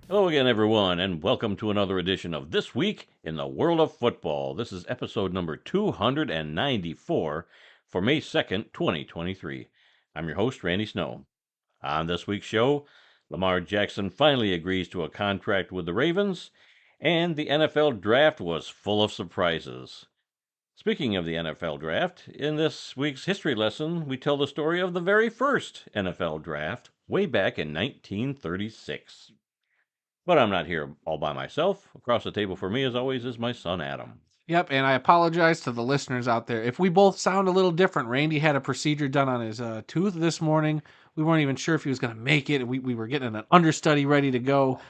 Hello again, everyone, and welcome to another edition of This Week in the World of Football. This is episode number 294 for May 2nd, 2023. I'm your host, Randy Snow. On this week's show, Lamar Jackson finally agrees to a contract with the Ravens, and the NFL draft was full of surprises. Speaking of the NFL draft, in this week's history lesson, we tell the story of the very first NFL draft way back in 1936. But I'm not here all by myself. Across the table for me, as always, is my son Adam. Yep, and I apologize to the listeners out there. If we both sound a little different, Randy had a procedure done on his tooth this morning. We weren't even sure if he was going to make it. We were getting an understudy ready to go.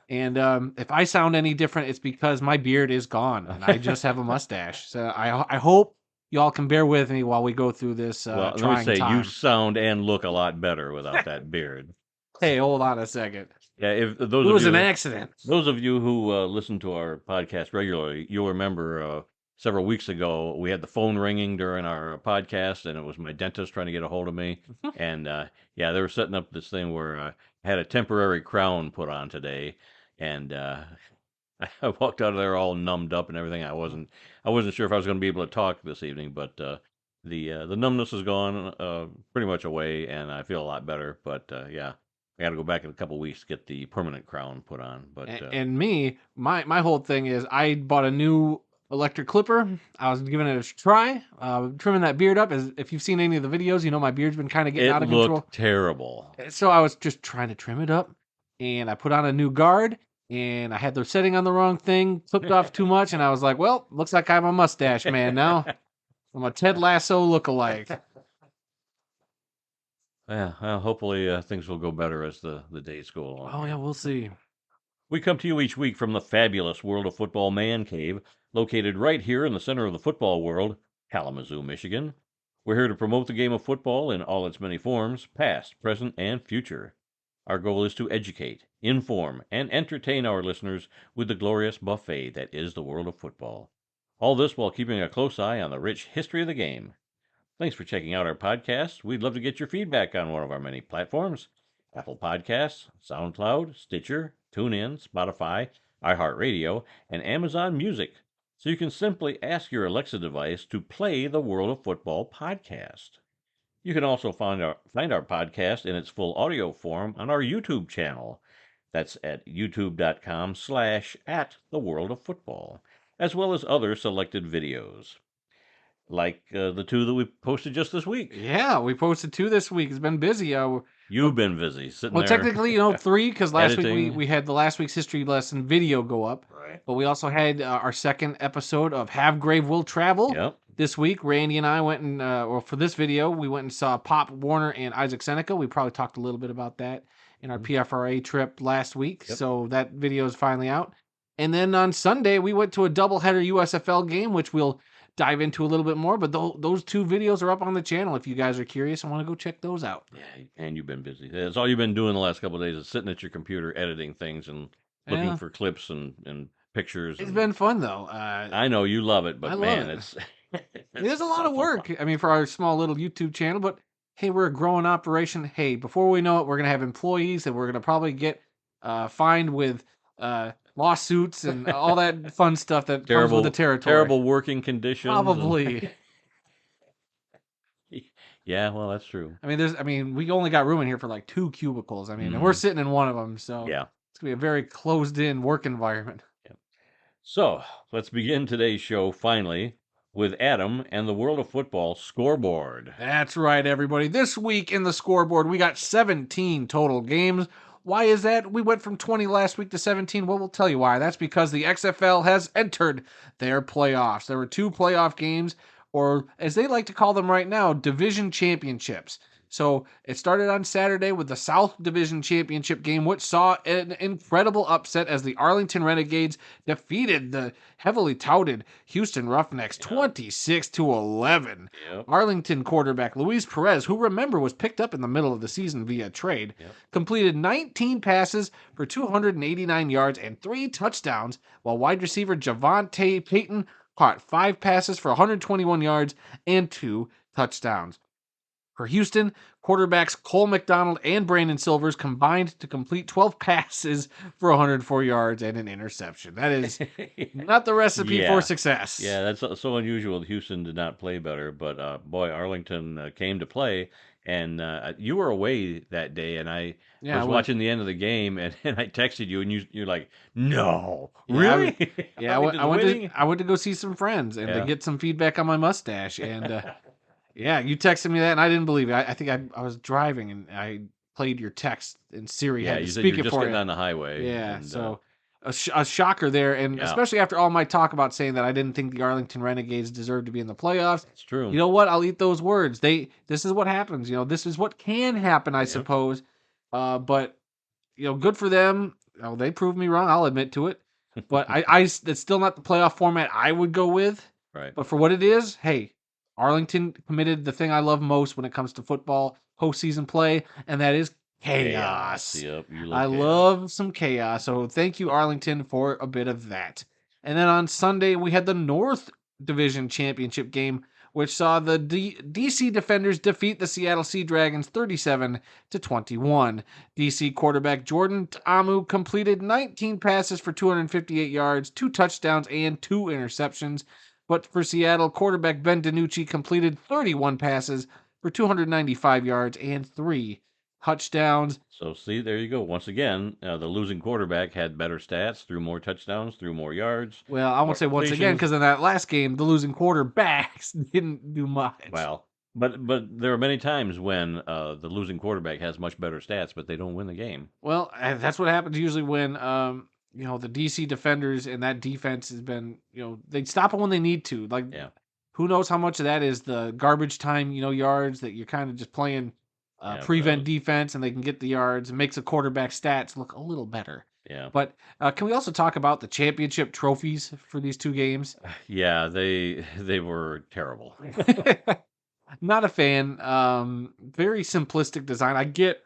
And if I sound any different, it's because my beard is gone and I just have a mustache. So I hope y'all can bear with me while we go through this Well, let me trying say, time. you sound and look a lot better without that beard. Hey, hold on a second. Yeah, if It those was of an you, accident. those of you who listen to our podcast regularly, you'll remember several weeks ago we had the phone ringing during our podcast, and it was my dentist trying to get a hold of me. And yeah, they were setting up this thing where I had a temporary crown put on today, and I walked out of there all numbed up and everything. I wasn't sure if I was going to be able to talk this evening, but the numbness is gone, pretty much away, and I feel a lot better. But yeah, I got to go back in a couple weeks to get the permanent crown put on. But And me, my whole thing is I bought a new electric clipper. I was giving it a try, trimming that beard up. As if you've seen any of the videos, you know my beard's been kind of getting it out of control. looked terrible. So I was just trying to trim it up, and I put on a new guard, and I had the setting on the wrong thing, clipped off too much, and I was like, well, looks like I'm a mustache man now. I'm a Ted Lasso lookalike. Yeah, well, hopefully things will go better as the days go along. Oh yeah, we'll see. We come to you each week from the fabulous World of Football Man Cave, located right here in the center of the football world, Kalamazoo, Michigan. We're here to promote the game of football in all its many forms, past, present, and future. Our goal is to educate, inform, and entertain our listeners with the glorious buffet that is the world of football. All this while keeping a close eye on the rich history of the game. Thanks for checking out our podcast. We'd love to get your feedback on one of our many platforms: Apple Podcasts, SoundCloud, Stitcher, TuneIn, Spotify, iHeartRadio, and Amazon Music. So you can simply ask your Alexa device to play the World of Football podcast. You can also find our podcast in its full audio form on our YouTube channel. That's at youtube.com/at the World of Football, as well as other selected videos, like the two that we posted just this week. Yeah, we posted 2 this week. It's been busy. You've been busy sitting Well, there. technically, 3, because last week editing. we had the last week's history lesson video go up. Right. But we also had our second episode of Have Grave Will Travel. Yep. This week, Randy and I went and, or for this video, we went and saw Pop Warner and Isaac Seneca. We probably talked a little bit about that in our PFRA trip last week. Yep. So that video is finally out. And then on Sunday, we went to a doubleheader USFL game, which we'll dive into a little bit more. But those 2 videos are up on the channel if you guys are curious and want to go check those out. Yeah, and you've been busy. That's all you've been doing the last couple of days, is sitting at your computer editing things and looking for clips and pictures. It's been fun though. I know you love it, but I love man, it. it's There's a lot of so work. fun. I mean, for our small little YouTube channel, but hey, we're a growing operation. Hey, before we know it, we're gonna have employees that we're gonna probably get fined with lawsuits and all that fun stuff that comes with the territory. Terrible working conditions. Probably. Yeah, well, that's true. I mean, we only got room in here for like 2 cubicles. I mean, and we're sitting in one of them, so Yeah. it's gonna be a very closed-in work environment. So let's begin today's show finally with Adam and the World of Football scoreboard. That's right, everybody. This week in the scoreboard, we got 17 total games. Why is that? We went from 20 last week to 17. Well, we'll tell you why. That's because the XFL has entered their playoffs. There were 2 playoff games, or as they like to call them right now, division championships. So it started on Saturday with the South Division Championship game, which saw an incredible upset as the Arlington Renegades defeated the heavily touted Houston Roughnecks 26-11. Yep. Arlington quarterback Luis Perez, who remember was picked up in the middle of the season via trade, completed 19 passes for 289 yards and 3 touchdowns, while wide receiver Javonte Payton caught 5 passes for 121 yards and 2 touchdowns. For Houston, quarterbacks Cole McDonald and Brandon Silvers combined to complete 12 passes for 104 yards and an interception. That is not the recipe for Yeah. success. Yeah, that's so unusual. Houston did not play better, but boy, Arlington came to play. And you were away that day, and I Yeah, I was went. watching the end of the game, and, and I texted you, and you're like, "No, Yeah, really? I went. I Arlington's went to. winning?" I went to go see some friends and to Yeah, get some feedback on my mustache. And yeah, you texted me that, and I didn't believe it. I think I was driving and I played your text, and Siri yeah. had to You said speak you're it just for getting you. on the highway, Yeah, and so a shocker there, and yeah, especially after all my talk about saying that I didn't think the Arlington Renegades deserved to be in the playoffs. it's true. You know what? I'll eat those words. This is what happens. This is what can happen, I Yep. suppose. But good for them. They proved me wrong. I'll admit to it. But it's still not the playoff format I would go with. Right. But for what it is, hey, Arlington committed the thing I love most when it comes to football postseason play, and that is chaos. Yep. You I love chaos. love some chaos. So thank you, Arlington, for a bit of that. And then on Sunday, we had the North Division Championship game, which saw the DC Defenders defeat the Seattle Sea Dragons 37-21. DC quarterback Jordan Amu completed 19 passes for 258 yards, 2 touchdowns, and 2 interceptions. But for Seattle, quarterback Ben DiNucci completed 31 passes for 295 yards and 3 touchdowns. So see, there you go. Once again, the losing quarterback had better stats, threw more touchdowns, threw more yards, Well, I more won't say once again completions. because in that last game, the losing quarterbacks didn't do much. Well, but there are many times when the losing quarterback has much better stats, but they don't win the game. Well, that's what happens usually when the DC defenders and that defense has been, they stop it when they need to. Like, Yeah, who knows how much of that is the garbage time, yards that you're kind of just playing yeah, who prevent knows? defense and they can get the yards and makes the quarterback stats look a little better. Yeah, But can we also talk about the championship trophies for these two games? yeah. They were terrible. Not a fan. Very simplistic design. I get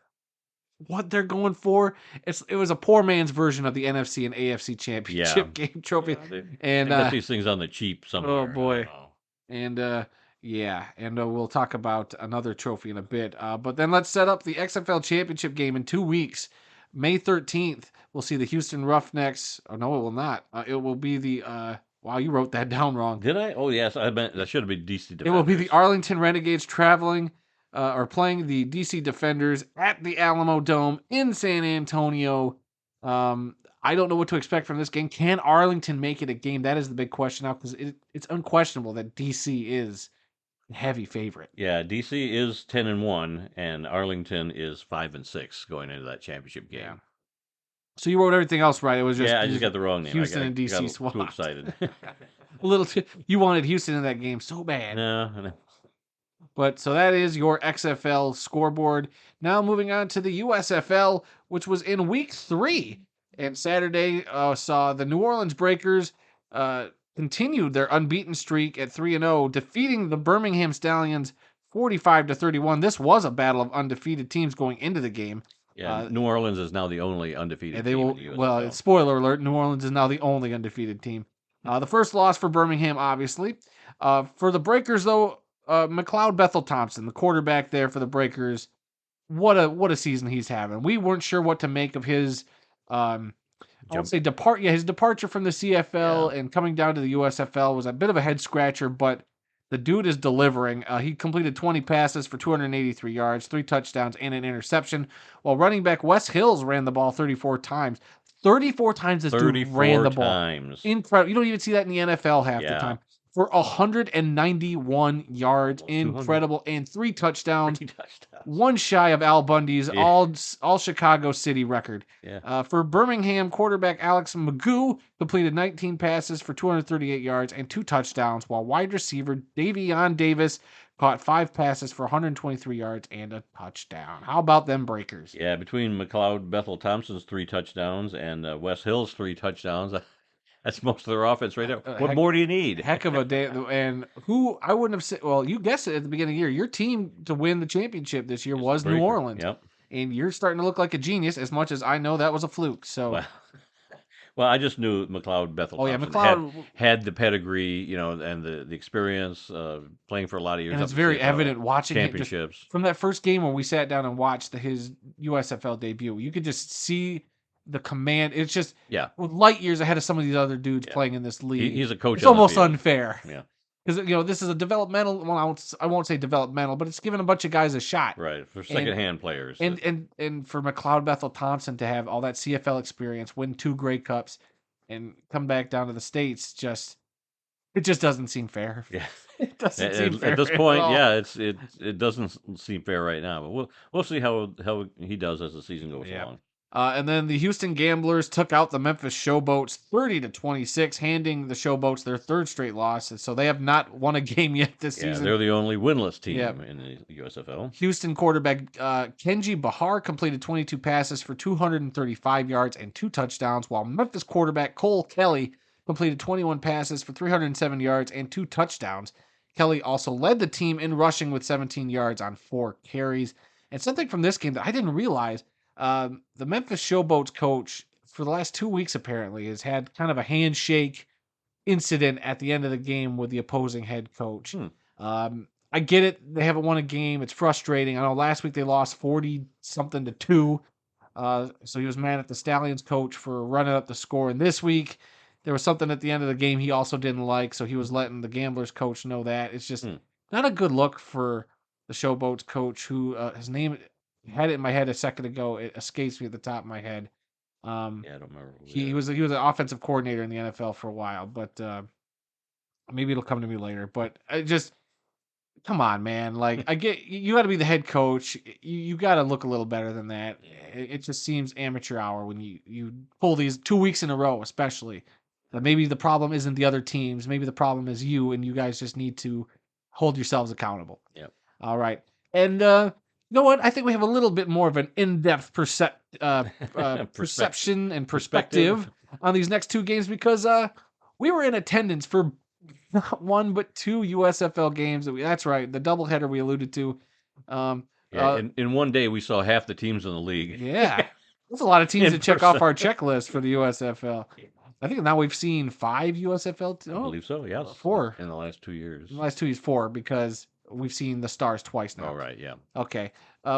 what they're going for. It was a poor man's version of the NFC and AFC Yeah, championship game trophy. yeah. They And got these things on the cheap somewhere. oh I boy. don't know. And yeah, and we'll talk about another trophy in a bit. But then let's set up the XFL championship game in 2 weeks. May 13th, we'll see the Houston Roughnecks. Oh no, it will not. It will be the wow, you wrote that down wrong. Did I? Oh yes, I meant that should have been DC It will be the Defenders. Arlington Renegades traveling or playing the DC Defenders at the Alamo Dome in San Antonio. I don't know what to expect from this game. Can Arlington make it a game? That is the big question now because it's unquestionable that DC is a heavy favorite. Yeah, DC is 10-1, and Arlington is 5-6 going into that championship game. Yeah. So you wrote everything else right. It was just Yeah, I just got the wrong name. Houston I and got DC too swapped. excited. A little you wanted Houston in that game so bad. No. But so that is your XFL scoreboard. Now moving on to the USFL, which was in week 3. And Saturday saw the New Orleans Breakers continued their unbeaten streak at 3-0, defeating the Birmingham Stallions 45-31. This was a battle of undefeated teams going into the game. Yeah, New Orleans is now the only undefeated And they team will. in the USFL. Well, spoiler alert: New Orleans is now the only undefeated team. The first loss for Birmingham, obviously. For the Breakers, though, McLeod Bethel Thompson, the quarterback there for the Breakers, what a season he's having. We weren't sure what to make of his, I won't say his departure from the CFL and coming down to the USFL was a bit of a head scratcher, but the dude is delivering. He completed 20 passes for 283 yards, 3 touchdowns, and an interception, while running back Wes Hills ran the ball 34 times. 34 times this dude ran the ball. times. Incredible. You don't even see that in the NFL half the Yeah. time. For 191 yards. Almost 200. Incredible. And 3 touchdowns. 3 touchdowns. One shy of Al Bundy's all Chicago City record. Yeah. For Birmingham, quarterback Alex Magoo completed 19 passes for 238 yards and 2 touchdowns, while wide receiver Davion Davis caught 5 passes for 123 yards and a touchdown. How about them Breakers? Yeah, between McLeod Bethel Thompson's 3 touchdowns and Wes Hill's 3 touchdowns, that's most of their offense right there. What more do you need? Heck of a day. And who I wouldn't have said, well, you guessed it at the beginning of the year. Your team to win the championship this year was New Orleans. Yep. And you're starting to look like a genius as much as I know that was a fluke. So, Well, I just knew McLeod Bethel Oh yeah, Thompson McLeod, had the pedigree, and the experience, playing for a lot of years and up it's in very CFL evident watching him just championships. from that first game when we sat down and watched his USFL debut. You could just see the command. It's just Yeah, light years ahead of some of these other dudes yeah. playing in this league. He's a coach It's on the almost field. unfair Yeah, because this is a developmental. Well, I won't say developmental, but it's giving a bunch of guys a shot. right. For And secondhand players, and for McLeod Bethel Thompson to have all that CFL experience, win 2 Grey Cups, and come back down to the States, it just doesn't seem fair. yeah. It doesn't seem At fair this at point, all. yeah, it doesn't seem fair right now, but we'll see how he does as the season goes Yeah. along. And then the Houston Gamblers took out the Memphis Showboats 30-26, handing the Showboats their 3rd straight loss. And so they have not won a game yet this Yeah, season. they're the only winless Yeah. team in the USFL. Houston quarterback Kenji Bahar completed 22 passes for 235 yards and 2 touchdowns, while Memphis quarterback Cole Kelly completed 21 passes for 307 yards and 2 touchdowns. Kelly also led the team in rushing with 17 yards on 4 carries. And something from this game that I didn't realize, the Memphis Showboats coach for the last 2 weeks apparently has had kind of a handshake incident at the end of the game with the opposing head coach. I get it. They haven't won a game. It's frustrating. I know last week they lost 40 something to 2. So he was mad at the Stallions coach for running up the score. And this week there was something at the end of the game he also didn't like. So he was letting the Gamblers coach know that. It's just not a good look for the Showboats coach who his name had it in my head a second ago. It escapes me at the top of my head. Yeah, I don't remember. He was an offensive coordinator in the NFL for a while, but maybe it'll come to me later. But I just come on, man. Like I get you got to be the head coach. You got to look a little better than that. It just seems amateur hour when you pull these 2 weeks in a row, especially. That maybe the problem isn't the other teams. Maybe the problem is you, and you guys just need to hold yourselves accountable. Yep. All right. And you know what? I think we have a little bit more of an in-depth perception and perspective on these next 2 games because we were in attendance for not 1 but 2 USFL games. That's right, the doubleheader we alluded to. Yeah, in one day we saw half the teams in the league. Yeah, that's a lot of teams In to check off person. our checklist for the USFL. I think now we've seen 5 USFL. I believe so. Yes, 4 in the last 2 years. In the last 2 years, 4 because we've seen the Stars twice now. All right, yeah. Okay,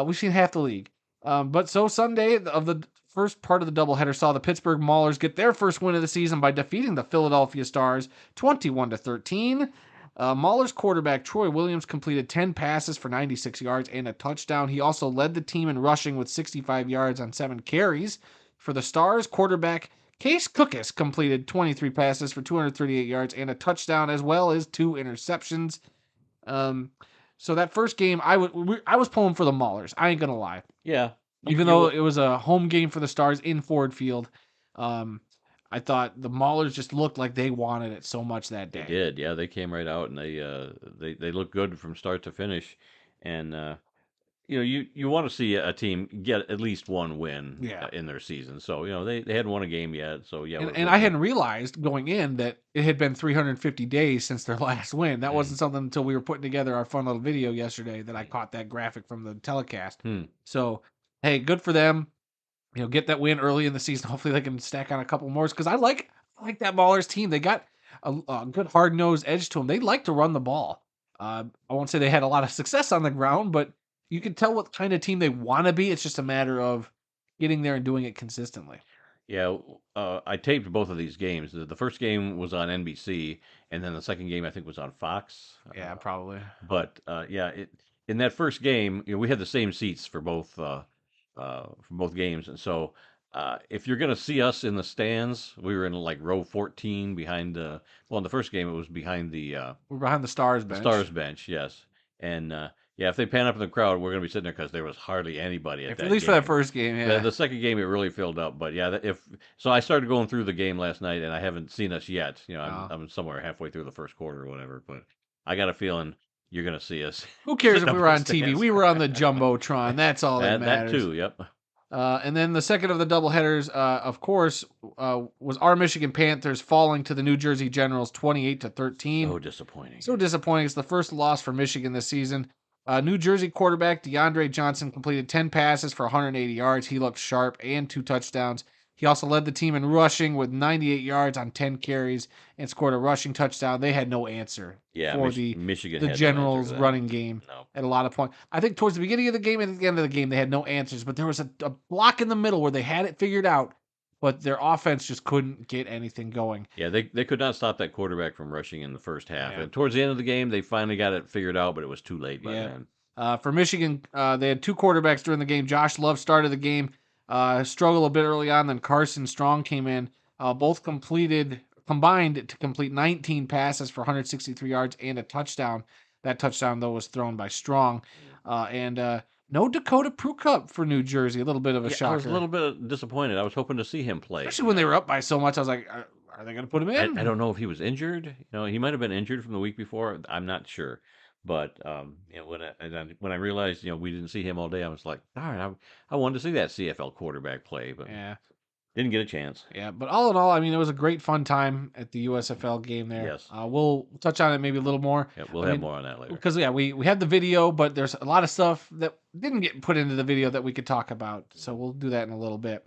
we've seen half the league. But so Sunday of the first part of the doubleheader saw the Pittsburgh Maulers get their first win of the season by defeating the Philadelphia Stars 21-13. Maulers quarterback Troy Williams completed 10 passes for 96 yards and a touchdown. He also led the team in rushing with 65 yards on 7 carries. For the Stars, quarterback Case Cookus completed 23 passes for 238 yards and a touchdown, as well as 2 interceptions. So that first game, I was pulling for the Maulers. I ain't gonna lie. Yeah. Even though it was a home game for the Stars in Ford Field, I thought the Maulers just looked like they wanted it so much that day. They did, yeah. They came right out and they looked good from start to finish, and you want to see a team get at least 1 win in their season. So they hadn't won a game yet. So yeah, and I hadn't realized going in that it had been 350 days since their last win. That wasn't something until we were putting together our fun little video yesterday that I caught that graphic from the telecast. So hey, good for them. Get that win early in the season. Hopefully they can stack on a couple more because I like that Ballers team. They got a good hard nosed edge to them. They like to run the ball. I won't say they had a lot of success on the ground, but you can tell what kind of team they want to be. It's just a matter of getting there and doing it consistently. Yeah, I taped both of these games. The first game was on NBC, and then the second game I think was on Fox. Yeah, probably. But in that first game, we had the same seats for both games, and so if you're going to see us in the stands, we were in like row 14 behind. In the first game it was behind we're behind the Stars bench. The Stars bench, yes, and if they pan up in the crowd, we're going to be sitting there because there was hardly anybody at least for that first game. Yeah, the second game it really filled up, but yeah, so I started going through the game last night, and I haven't seen us yet. I'm somewhere halfway through the first quarter or whatever, but I got a feeling you're going to see us. Who cares if we were on TV? We were on the Jumbotron. That's all that matters. That too, yep. And then the second of the doubleheaders, of course, was our Michigan Panthers falling to the New Jersey Generals 28-13. So disappointing. It's the first loss for Michigan this season. New Jersey quarterback DeAndre Johnson completed 10 passes for 180 yards. He looked sharp and 2 touchdowns. He also led the team in rushing with 98 yards on 10 carries and scored a rushing touchdown. They had no answer Yeah, for the Michigan the had no answer to Generals' that. running game No. at a lot of points. I think towards the beginning of the game and at the end of the game, they had no answers, but there was a block in the middle where they had it figured out, but their offense just couldn't get anything going. Yeah, they could not stop that quarterback from rushing in the first half. Yeah. And towards the end of the game, they finally got it figured out, but it was too late by Yeah. then. For Michigan, they had two quarterbacks during the game. Josh Love started the game, struggled a bit early on. Then Carson Strong came in. Both combined to complete 19 passes for 163 yards and a touchdown. That touchdown, though, was thrown by Strong. And no Dakota Prukop for New Jersey. A little bit of a Yeah, shocker. I was a little bit disappointed. I was hoping to see him play. Especially when they were up by so much. I was like, are they going to put him in? I don't know if he was injured. He might have been injured from the week before. I'm not sure. But when I realized we didn't see him all day, I was like, darn, I wanted to see that CFL quarterback play, but Yeah. didn't get a chance. Yeah, but all in all, I mean, it was a great fun time at the USFL game there. Yes. We'll touch on it maybe a little more. Yeah, we'll have more on that later. Because, we had the video, but there's a lot of stuff that didn't get put into the video that we could talk about. So we'll do that in a little bit.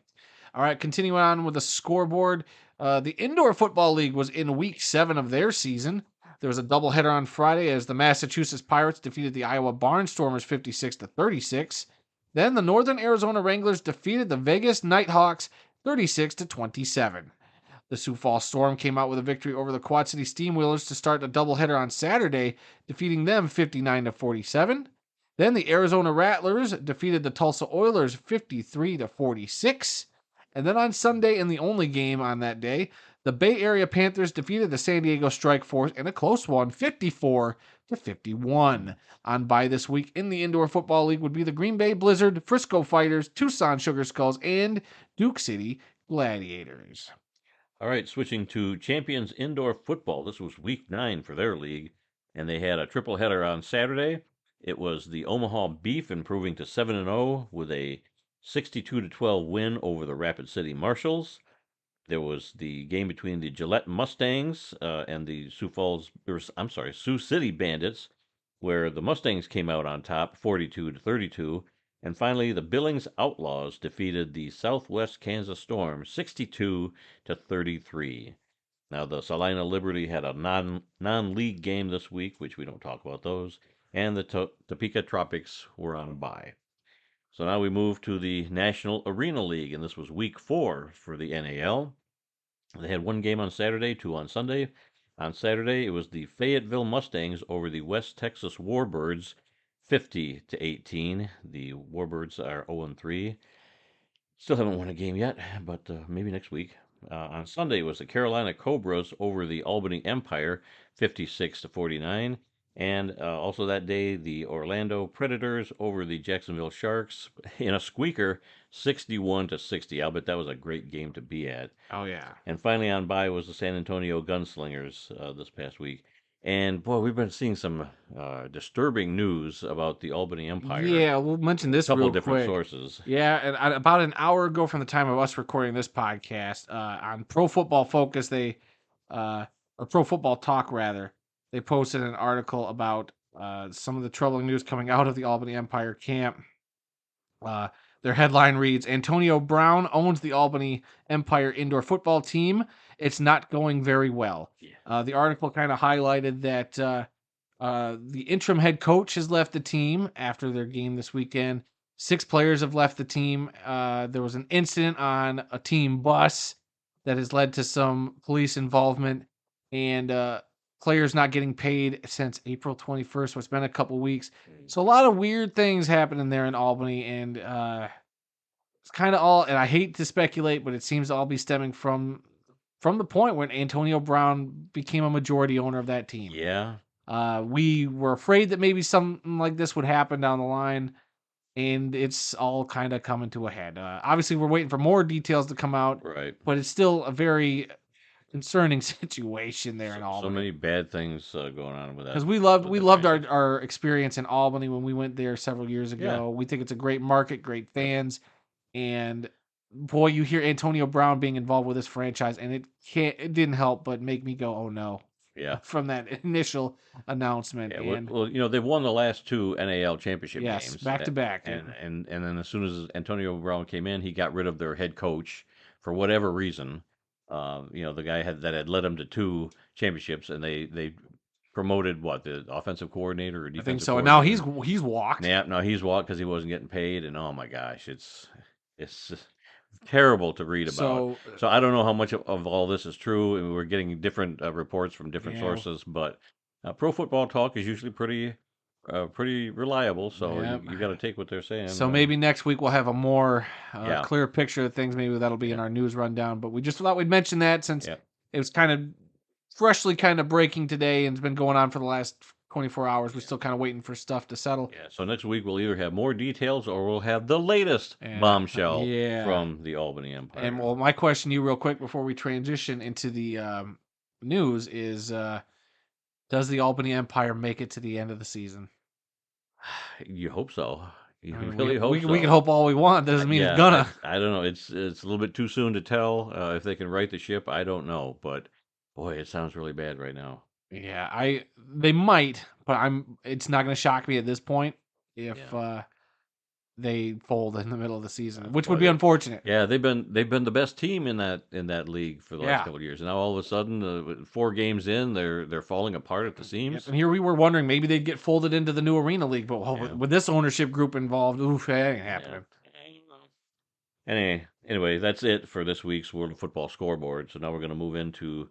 All right, continuing on with the scoreboard. The Indoor Football League was in week 7 of their season. There was a doubleheader on Friday as the Massachusetts Pirates defeated the Iowa Barnstormers 56-36. Then the Northern Arizona Wranglers defeated the Vegas Nighthawks 36-27. The Sioux Falls Storm came out with a victory over the Quad City Steamwheelers to start a doubleheader on Saturday, defeating them 59-47. Then the Arizona Rattlers defeated the Tulsa Oilers 53-46. And then on Sunday, in the only game on that day, the Bay Area Panthers defeated the San Diego Strike Force in a close one, 54-51. On bye this week in the Indoor Football League would be the Green Bay Blizzard, Frisco Fighters, Tucson Sugar Skulls, and Duke City Gladiators. All right, switching to Champions Indoor Football. This was week 9 for their league, and they had a triple header on Saturday. It was the Omaha Beef improving to 7-0 with a 62-12 win over the Rapid City Marshals. There was the game between the Gillette Mustangs and the Sioux City Bandits, where the Mustangs came out on top, 42-32. And finally, the Billings Outlaws defeated the Southwest Kansas Storm, 62-33. Now, the Salina Liberty had a non-league game this week, which we don't talk about those, and the Topeka Tropics were on bye. So now we move to the National Arena League, and this was week 4 for the NAL. They had one game on Saturday, 2 on Sunday. On Saturday, it was the Fayetteville Mustangs over the West Texas Warbirds, 50-18. The Warbirds are 0-3. Still haven't won a game yet, but maybe next week. On Sunday, it was the Carolina Cobras over the Albany Empire, 56-49. And also that day, the Orlando Predators over the Jacksonville Sharks in a squeaker, 61-60. I'll bet that was a great game to be at. Oh, yeah. And finally on by was the San Antonio Gunslingers this past week. And, boy, we've been seeing some disturbing news about the Albany Empire. Yeah, we'll mention this a couple real different quick. sources. Yeah, and about an hour ago from the time of us recording this podcast, on Pro Football Focus, or Pro Football Talk, rather, they posted an article about some of the troubling news coming out of the Albany Empire camp. Their headline reads, Antonio Brown owns the Albany Empire indoor football team. It's not going very well. Yeah. The article kind of highlighted that the interim head coach has left the team after their game this weekend. 6 players have left the team. There was an incident on a team bus that has led to some police involvement, and players not getting paid since April 21st, so it's been a couple weeks. So a lot of weird things happening there in Albany, and it's kind of all, and I hate to speculate, but it seems to all be stemming from the point when Antonio Brown became a majority owner of that team. Yeah. We were afraid that maybe something like this would happen down the line, and it's all kind of coming to a head. Obviously, we're waiting for more details to come out, Right. but it's still a very concerning situation there in Albany. So many bad things going on with that. Because we loved our experience in Albany when we went there several years ago. Yeah. We think it's a great market, great fans, and boy, you hear Antonio Brown being involved with this franchise, and it didn't help but make me go, oh no. Yeah. From that initial announcement. Yeah, and well, they've won the last 2 NAL championship yes, games. back to back. And then as soon as Antonio Brown came in, he got rid of their head coach, for whatever reason, the guy that had led them to 2 championships, and they promoted the offensive coordinator or I think defensive so. And now he's coordinator. he's walked. Yeah, now he's walked because he wasn't getting paid, and oh my gosh, it's just terrible to read about. So So I don't know how much of all this is true, and we're getting different reports from different yeah, sources, but Pro Football Talk is usually pretty reliable. So yeah. you got to take what they're saying. So maybe next week we'll have a more Yeah, clear picture of things. Maybe that'll be in yeah, our news rundown. But we just thought we'd mention that since yeah, it was kind of freshly kind of breaking today and it's been going on for the last 24 hours. We're yeah, still kind of waiting for stuff to settle. yeah. So next week we'll either have more details or we'll have the latest And bombshell yeah. from the Albany And Empire. well, my question to you, real quick, before we transition into the news, is does the Albany Empire make it to the end of the season? You hope so. You I mean, really hope we can so. hope all we want. Doesn't mean it's Yeah, gonna. I don't know. It's a little bit too soon to tell if they can right the ship. I don't know, but boy, it sounds really bad right now. Yeah, they might, but it's not gonna shock me at this point if Yeah. they fold in the middle of the season, which would Boy, be unfortunate. yeah, they've been the best team in that league for the last Yeah. couple of years, and now all of a sudden, with 4 games in, they're falling apart at the Yep. seams. And here we were wondering maybe they'd get folded into the new arena league, but Yeah. with this ownership group involved, oof, that ain't Yeah. happening. Anyway, that's it for this week's World of Football scoreboard. So now we're going to move into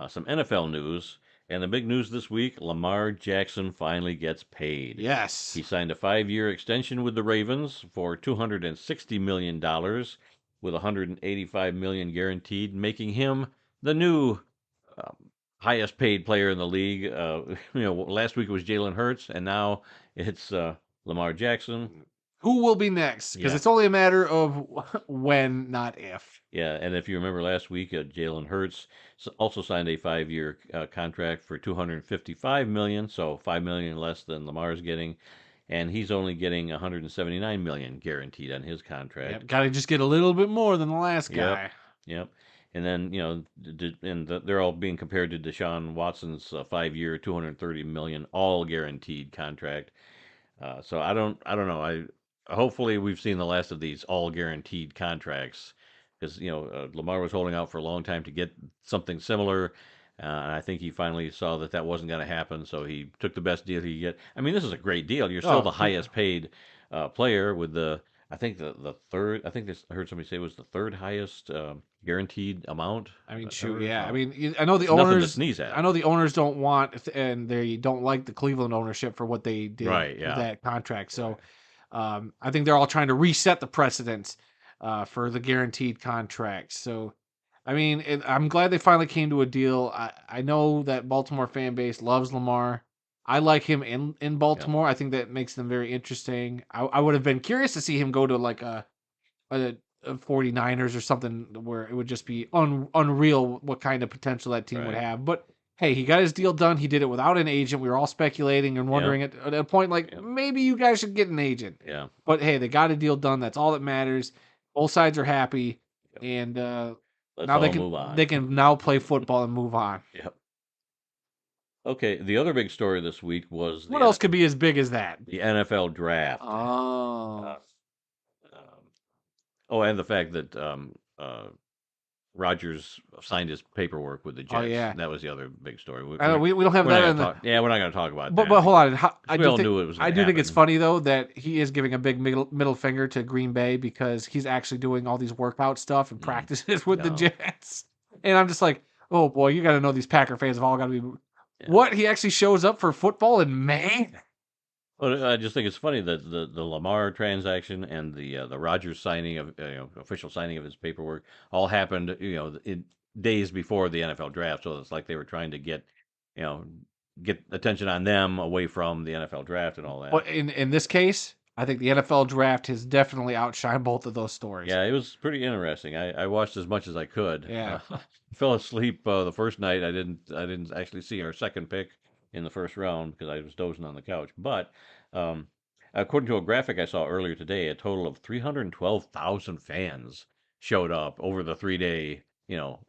some NFL news. And the big news this week, Lamar Jackson finally gets paid. Yes. He signed a 5-year extension with the Ravens for $260 million with $185 million guaranteed, making him the new um, highest paid player in the league. Last week it was Jalen Hurts, and now it's Lamar Jackson. Who will be next? Because Yeah. it's only a matter of when, not if. Yeah, and if you remember last week, Jalen Hurts also signed a 5-year contract for $255 million, so $5 million less than Lamar's getting, and he's only getting $179 million guaranteed on his contract. Yep, got to just get a little bit more than the last guy. Yep. And then they're all being compared to Deshaun Watson's 5-year, $230 million, all guaranteed contract. So I don't know. Hopefully we've seen the last of these all guaranteed contracts because Lamar was holding out for a long time to get something similar, and I think he finally saw that wasn't going to happen, so he took the best deal he could get. I mean, this is a great deal. You're still the highest paid player with I think the third. I think I heard somebody say it was the third highest guaranteed amount. I mean, I've shoot, heard, yeah. so I mean, I know the it's nothing to owners. sneeze at. I know the owners don't want, and they don't like the Cleveland ownership for what they did Right, with yeah. that contract. So, Right. I think they're all trying to reset the precedents for the guaranteed contracts. So, I mean, I'm glad they finally came to a deal. I know that Baltimore fan base loves Lamar. I like him in Baltimore. I think that makes them very interesting. I would have been curious to see him go to like a 49ers or something where it would just be unreal what kind of potential that team would Right. have. But hey, he got his deal done. He did it without an agent. We were all speculating and wondering at a point like maybe you guys should get an agent. Yeah. But hey, they got a deal done. That's all that matters. Both sides are happy, Yep. and Let's now all move on. they can now play football and move on. Yep. Okay, the other big story this week was What else could be as big as that? the NFL draft. Oh, And the fact that Rodgers signed his paperwork with the Jets. Oh, yeah. That was the other big story. I know we don't have we're not that gonna in the. talk, yeah, we're not going to talk about But that. but hold on, I we do all think knew it was. I Gonna do think it's happen. funny though that he is giving a big middle finger to Green Bay because he's actually doing all these workout stuff and practices with the No. Jets, and I'm just like, oh boy, you got to know these Packer fans have all got to be. Yeah. What, he actually shows up for football in May? Well, I just think it's funny that the Lamar transaction and the Rodgers signing of official signing of his paperwork all happened in days before the NFL draft. So it's like they were trying to get attention on them away from the NFL draft and all that. But in this case, I think the NFL draft has definitely outshined both of those stories. Yeah, it was pretty interesting. I watched as much as I could. Yeah. Fell asleep the first night. I didn't actually see our second pick in the first round because I was dozing on the couch. But according to a graphic I saw earlier today, a total of 312,000 fans showed up over the 3-day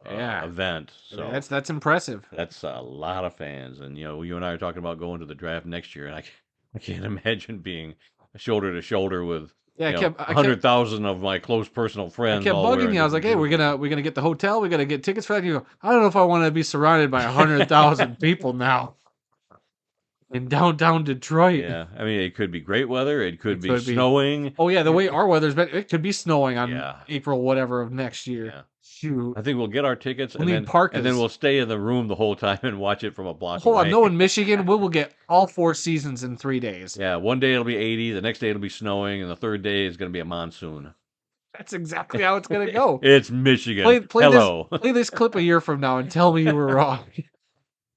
event. So that's impressive. that's a lot of fans. And you and I are talking about going to the draft next year, and I can't imagine being shoulder to shoulder with Yeah, you know, 100,000 of my close personal friends all bugging wearing you. I was like, "Hey, different we're gonna get the hotel. We're gonna get tickets for that." And you go, "I don't know if I want to be surrounded by 100,000 people now in downtown Detroit." Yeah, I mean, it could be great weather. It could It be could be. snowing. Oh yeah, the way our weather's been, it could be snowing on Yeah, April whatever of next year. yeah. Shoot, I think we'll get our tickets we'll need and then parkas. we'll stay in the room the whole time and watch it from a block Hold on, away. no, in Michigan, we will get all 4 seasons in 3 days. Yeah, one day it'll be 80, the next day it'll be snowing, and the third day is going to be a monsoon. That's exactly how it's gonna go. It's Michigan. Play Hello. this clip a year from now and tell me you were wrong.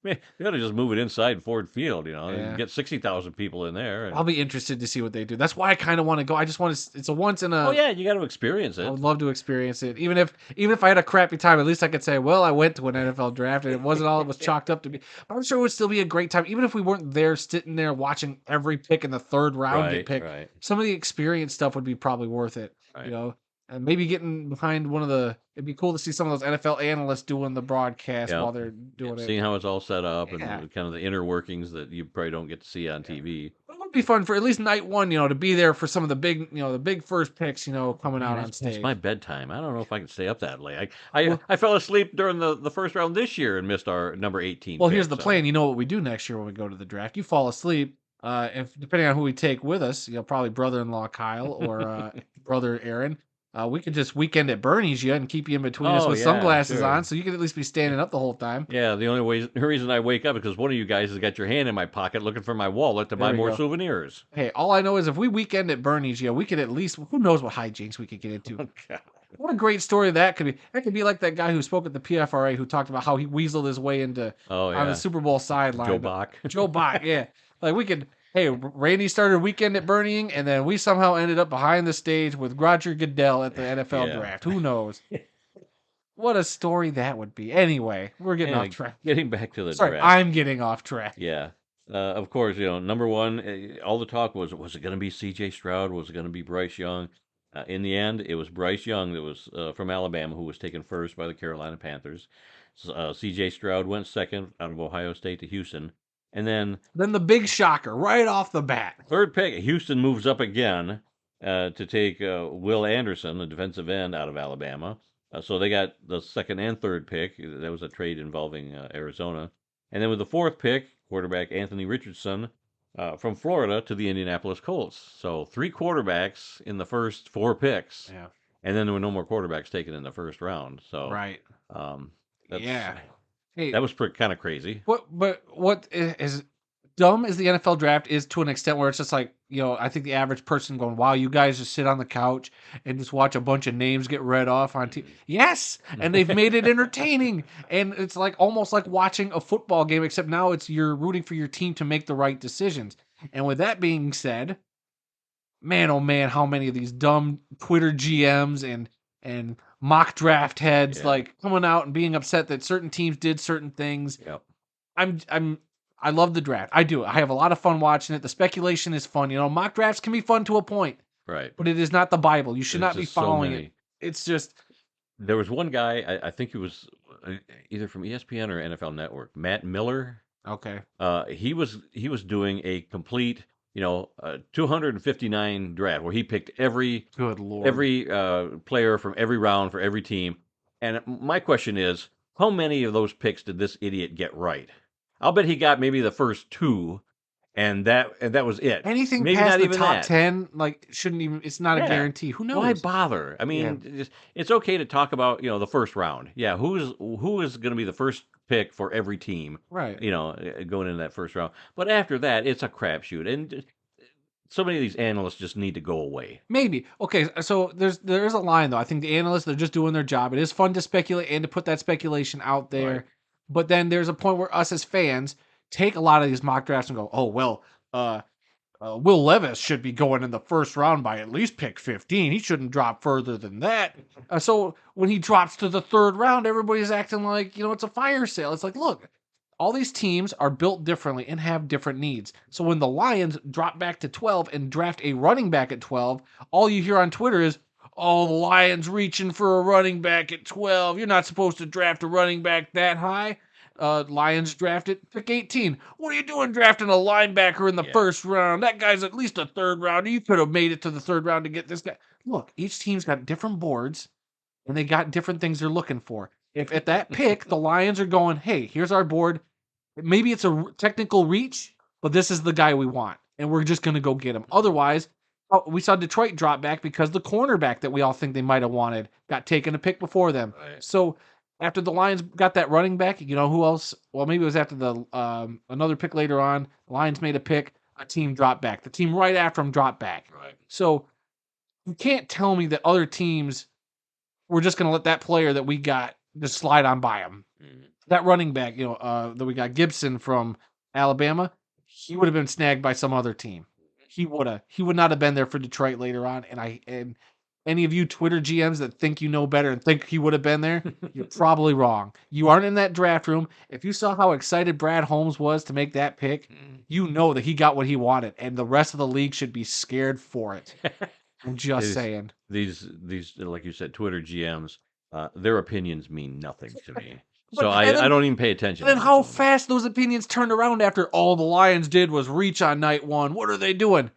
Man, they ought to just move it inside Ford Field, and Yeah. get 60,000 people in there. I'll be interested to see what they do. That's why I kind of want to go. I just want to. It's a once in a. Oh yeah, you got to experience I it. would love to experience it. Even if I had a crappy time, at least I could say, well, I went to an NFL draft and it wasn't all it was chalked up to be. I'm sure it would still be a great time, even if we weren't there sitting there watching every pick in the third round get picked. Right. Some of the experience stuff would be probably worth it. Right. And maybe getting behind one of the. It'd be cool to see some of those NFL analysts doing the broadcast Yep. while they're doing it. Seeing how it's all set up Yeah. and kind of the inner workings that you probably don't get to see on TV. It would be fun for at least night one, to be there for some of the big, the big first picks, coming out on stage. It's my bedtime. I don't know if I can stay up that late. Well- I fell asleep during the first round this year and missed our number 18. Well, pick, here's the so- plan. You know what we do next year when we go to the draft? You fall asleep. If depending on who we take with us, probably brother-in-law Kyle or brother Aaron. We could just weekend at Bernie's you and keep you in between us Oh, with yeah, sunglasses sure. on, so you can at least be standing up the whole time. Yeah, the reason I wake up is because one of you guys has got your hand in my pocket looking for my wallet to buy we more go. souvenirs. Hey, all I know is if we weekend at Bernie's, we could at least, who knows what hijinks we could get into. God. What a great story that could be. That could be like that guy who spoke at the PFRA who talked about how he weaseled his way into Oh, on the yeah. Super Bowl sideline. Joe Bach. Joe Bach, yeah. Like we could, hey, Randy started weekend at Bernieing, and then we somehow ended up behind the stage with Roger Goodell at the NFL Yeah. draft. Who knows? What a story that would be. Anyway, we're getting off track. Getting back to the Sorry, draft. I'm getting off track. Yeah. Of course, number one, all the talk was it going to be C.J. Stroud? Was it going to be Bryce Young? In the end, it was Bryce Young that was from Alabama who was taken first by the Carolina Panthers. C.J. Stroud went second out of Ohio State to Houston. And then the big shocker right off the bat. third pick, Houston moves up again to take Will Anderson, the defensive end out of Alabama. So they got the second and third pick. That was a trade involving Arizona. And then with the fourth pick, quarterback Anthony Richardson from Florida to the Indianapolis Colts. So 3 quarterbacks in the first 4 picks. Yeah. And then there were no more quarterbacks taken in the first round. So Right. that's, Hey, that was kind of crazy. what is dumb as the NFL draft is to an extent where it's just like, I think the average person going, wow, you guys just sit on the couch and just watch a bunch of names get read off on TV. Yes. And they've made it entertaining. And it's like almost like watching a football game, except now you're rooting for your team to make the right decisions. And with that being said, man, oh man, how many of these dumb Twitter GMs and mock draft heads like coming out and being upset that certain teams did certain things. Yep. I love the draft. I do. I have a lot of fun watching it. The speculation is fun. Mock drafts can be fun to a point, Right. but it is not the Bible. You should There's not be just so following many. it. It's just There was one guy, I think he was either from ESPN or NFL Network, Matt Miller. okay. He was doing a complete, 259 draft where he picked every Good Lord. player from every round for every team. And my question is, how many of those picks did this idiot get right? I'll bet he got maybe the first 2, and that was it. Anything maybe past not the even top that. 10, shouldn't even. It's not a Yeah. guarantee. Who knows? Why bother? I mean, it's okay to talk about the first round. Yeah, who is going to be the first pick for every team? Right. Going into that first round. But after that, it's a crapshoot, and so many of these analysts just need to go away. Maybe. Okay, so there is a line though. I think the analysts, they're just doing their job. It is fun to speculate and to put that speculation out there. Right. But then there's a point where us as fans take a lot of these mock drafts and go, "Oh, well, Will Levis should be going in the first round by at least pick 15. He shouldn't drop further than that." So when he drops to the third round, everybody's acting like, it's a fire sale. It's like, look, all these teams are built differently and have different needs. So when the Lions drop back to 12 and draft a running back at 12, all you hear on Twitter is, "Oh, the Lions reaching for a running back at 12. You're not supposed to draft a running back that high." Lions drafted pick 18. What are you doing drafting a linebacker in the first round? That guy's at least a third rounder. You could have made it to the third round to get this guy. Look, each team's got different boards and they got different things they're looking for. If at that pick, the Lions are going, hey, here's our board. Maybe it's a technical reach, but this is the guy we want. And we're just going to go get him. Otherwise, we saw Detroit drop back because the cornerback that we all think they might have wanted got taken a pick before them. Right. So after the Lions got that running back, you know who else? Well, maybe it was after the another pick later on. The Lions made a pick. A team dropped back. The team right after them dropped back. Right. So you can't tell me that other teams were just going to let that player that we got just slide on by them. Mhm. That running back, that we got Gibson from Alabama, he would have been snagged by some other team. He would not have been there for Detroit later on. And any of you Twitter GMs that think you know better and think he would have been there, you're probably wrong. You aren't in that draft room. If you saw how excited Brad Holmes was to make that pick, you know that he got what he wanted, and the rest of the league should be scared for it. I'm just saying. These, like you said, Twitter GMs, their opinions mean nothing to me. But- So and then- I don't even pay attention. And then to how them. fast those opinions turned around after all the Lions did was reach on night one. What are they doing?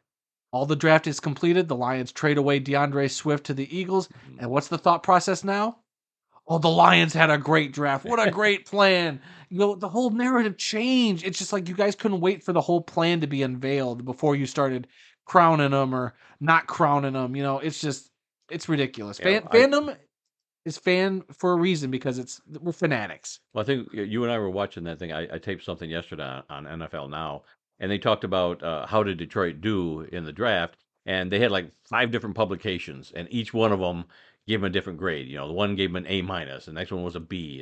All the draft is completed. The Lions trade away DeAndre Swift to the Eagles. Mhm. And what's the thought process now? Oh, the Lions had a great draft. What a great plan. The whole narrative changed. It's just like you guys couldn't wait for the whole plan to be unveiled before you started crowning them or not crowning them. It's ridiculous. Yeah, Fandom is fan for a reason because we're fanatics. Well, I think you and I were watching that thing. I taped something yesterday on NFL Now, and they talked about how did Detroit do in the draft, and they had like 5 different publications, and each one of them gave them a different grade. The one gave them an A minus, the next one was a B,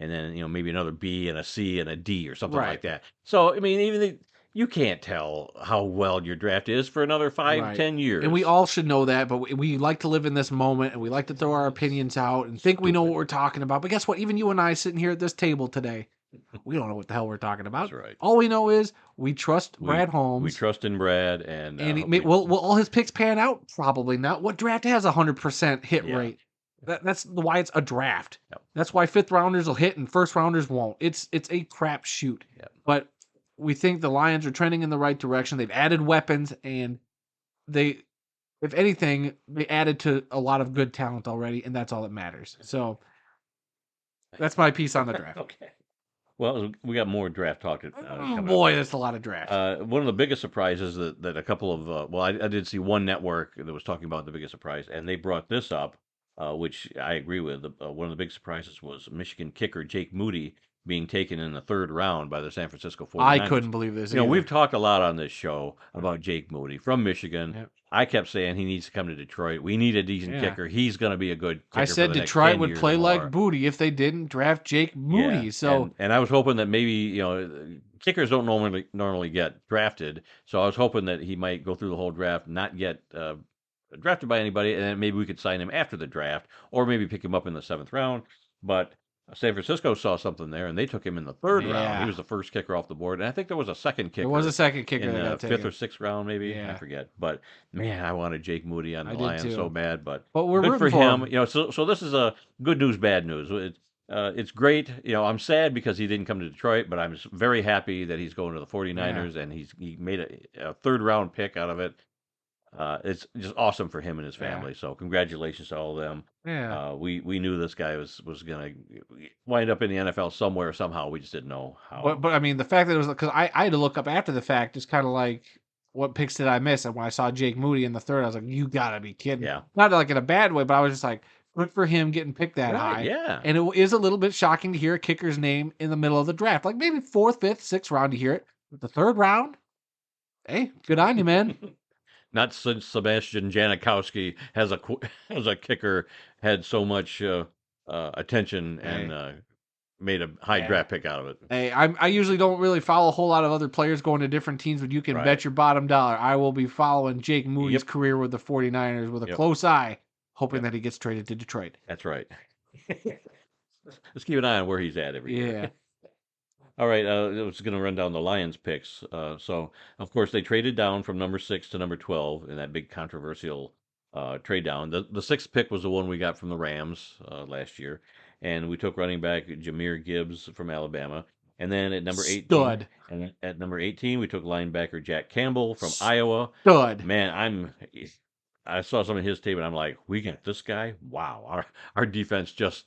and then maybe another B and a C and a D or something Right. like that. So I mean, you can't tell how well your draft is for another 5, Right. 10 years. And we all should know that, but we like to live in this moment and we like to throw our opinions out and think we know what we're talking about. But guess what? Even you and I sitting here at this table today, we don't know what the hell we're talking about. That's right. All we know is we trust Brad Holmes. We trust in Brad, and will all his picks pan out? Probably not. What draft has a 100% hit Yeah. rate? That's why it's a draft. Yep. That's why 5th rounders will hit and 1st rounders won't. It's a crap shoot. Yep. But we think the Lions are trending in the right direction. They've added weapons, and if anything, they added to a lot of good talent already, and that's all that matters. So that's my piece on the draft. Okay. Well, we got more draft talk. Coming Boy, up. that's a lot of draft. One of the biggest surprises that a couple of I did see one network that was talking about the biggest surprise, and they brought this up, which I agree with. One of the big surprises was Michigan kicker Jake Moody being taken in the 3rd round by the San Francisco 49ers. I couldn't believe this. We've talked a lot on this show about Jake Moody from Michigan. Yep. I kept saying he needs to come to Detroit. We need a decent kicker. He's going to be a good kicker. I said for the next Detroit 10 would years play or like more. booty if they didn't draft Jake Moody. Yeah, So and I was hoping that maybe kickers don't normally get drafted, so I was hoping that he might go through the whole draft, not get drafted by anybody, and then maybe we could sign him after the draft, or maybe pick him up in the 7th round. But San Francisco saw something there, and they took him in the 3rd round. Yeah. He was the first kicker off the board, and I think there was a second kicker. there was a second kicker in that the got 5th taken. or 6th round, maybe. Yeah. I forget. But man, I wanted Jake Moody on I the did Lions too. so bad. But we're good for rooting him. him. So this is a good news, bad news. It's great. I'm sad because he didn't come to Detroit, but I'm very happy that he's going to the 49ers, and he made a 3rd round pick out of it. It's just awesome for him and his family. So congratulations to all of them. Yeah. We knew this guy was going to wind up in the NFL somewhere somehow. We just didn't know how. But I mean, the fact that it was because I had to look up after the fact, just kind of like, what picks did I miss? And when I saw Jake Moody in the 3rd, I was like, you gotta be kidding. Yeah. Not like in a bad way, but I was just like, good for him getting picked that Right, high. yeah. And it is a little bit shocking to hear a kicker's name in the middle of the draft. Like maybe 4th, 5th, 6th round to hear it. But the 3rd round, hey, good on you, man. Not since Sebastian Janikowski as a kicker had so much attention and made a high draft pick out of it. Hey, I usually don't really follow a whole lot of other players going to different teams, but you can Right. bet your bottom dollar I will be following Jake Moody's Yep. career with the 49ers with a Yep. close eye, hoping Yep. that he gets traded to Detroit. That's right. Let's keep an eye on where he's at every year. Yeah. All right, I was going to run down the Lions picks. So, of course, they traded down from number 6 to number 12 in that big controversial trade down. The 6th pick was the one we got from the Rams last year, and we took running back Jahmyr Gibbs from Alabama. And then at number 18, Stud. and at number 18, we took linebacker Jack Campbell from Iowa. Stud. Man, I saw some of his tape and I'm like, we got this guy. Wow, our defense just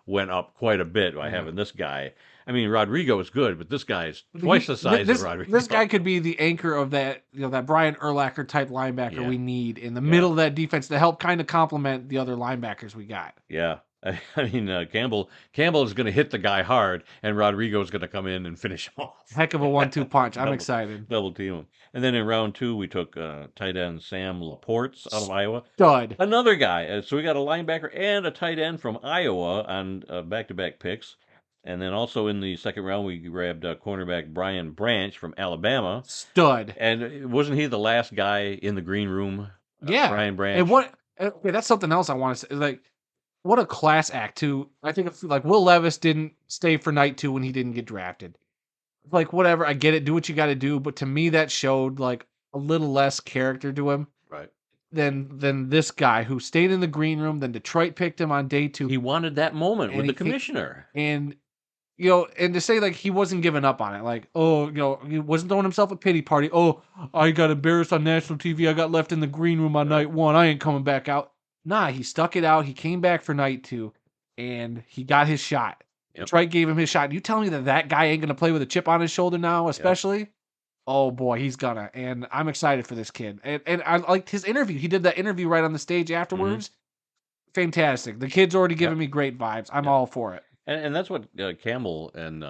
went up quite a bit by Yeah. having this guy. I mean, Rodrigo is good, but this guy is twice the size of Rodrigo. This guy could be the anchor of that, that Brian Urlacher type linebacker Yeah. we need in the Yeah. middle of that defense to help kind of complement the other linebackers we got. Yeah. I mean, Campbell is going to hit the guy hard, and Rodrigo is going to come in and finish him off. Heck of a 1-2 punch. I'm Double- excited. Double team him. And then in round 2, we took tight end Sam Laporte out of Iowa. Stud. Another guy. So we got a linebacker and a tight end from Iowa on back-to-back picks. And then also in the second round, we grabbed cornerback Brian Branch from Alabama. Stud. And wasn't he the last guy in the green room? Yeah. Brian Branch. And what? Okay, that's something else I want to say. Like, what a class act too. I think if, like, Will Levis didn't stay for night 2 when he didn't get drafted. Like, whatever, I get it. Do what you got to do, but to me, that showed like a little less character to him. Right. Than this guy who stayed in the green room. Then Detroit picked him on day 2. He wanted that moment with the commissioner. And and to say like he wasn't giving up on it, like, oh, he wasn't throwing himself a pity party. Oh, I got embarrassed on national TV. I got left in the green room on night 1. I ain't coming back out. Nah, he stuck it out. He came back for night 2, and he got his shot. Yep. Detroit gave him his shot. You tell me that guy ain't gonna play with a chip on his shoulder now, especially. Yep. Oh boy, he's gonna. And I'm excited for this kid. And I liked his interview. He did that interview right on the stage afterwards. Mm-hmm. Fantastic. The kid's already giving me great vibes. I'm all for it. And that's what Campbell and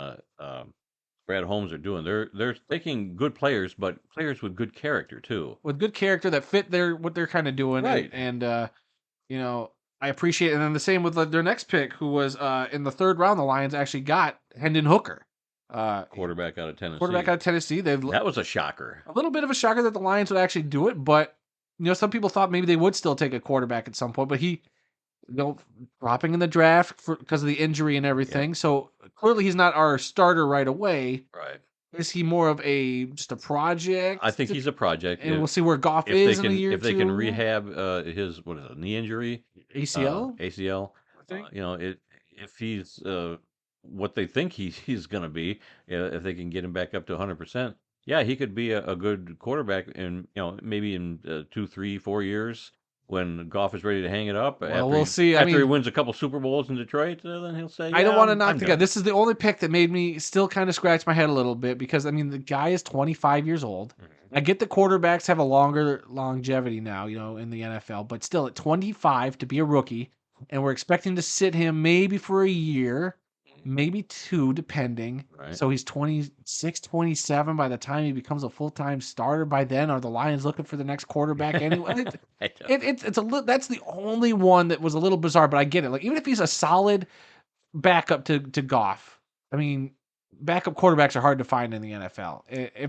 Brad Holmes are doing. They're taking good players, but players with good character too. With good character that fit what they're kind of doing. Right. And I appreciate it. And then the same with their next pick, who was in the third round. The Lions actually got Hendon Hooker, quarterback out of Tennessee. That was a shocker. A little bit of a shocker that the Lions would actually do it, but some people thought maybe they would still take a quarterback at some point. But he, dropping in the draft because of the injury and everything. Yeah. So clearly he's not our starter right away. Right. Is he more of just a project? I think he's a project. And we'll see where Goff is in a year or 2. If they can rehab his knee injury, ACL, I think. If he's what they think he's going to be, if they can get him back up to 100%, yeah, he could be a good quarterback in maybe in 2, 3, 4 years. When Goff is ready to hang it up, well, we'll see. After he wins a couple Super Bowls in Detroit, then he'll say, I don't want to knock the guy. This is the only pick that made me still kind of scratch my head a little bit because, the guy is 25 years old. Mm-hmm. I get the quarterbacks have a longer longevity now, in the NFL, but still at 25 to be a rookie, and we're expecting to sit him maybe for a year, maybe 2, depending. Right. So he's 26, 27 by the time he becomes a full-time starter. By then, are the Lions looking for the next quarterback anyway? That's the only one that was a little bizarre, but I get it. Like, even if he's a solid backup to Goff, backup quarterbacks are hard to find in the NFL.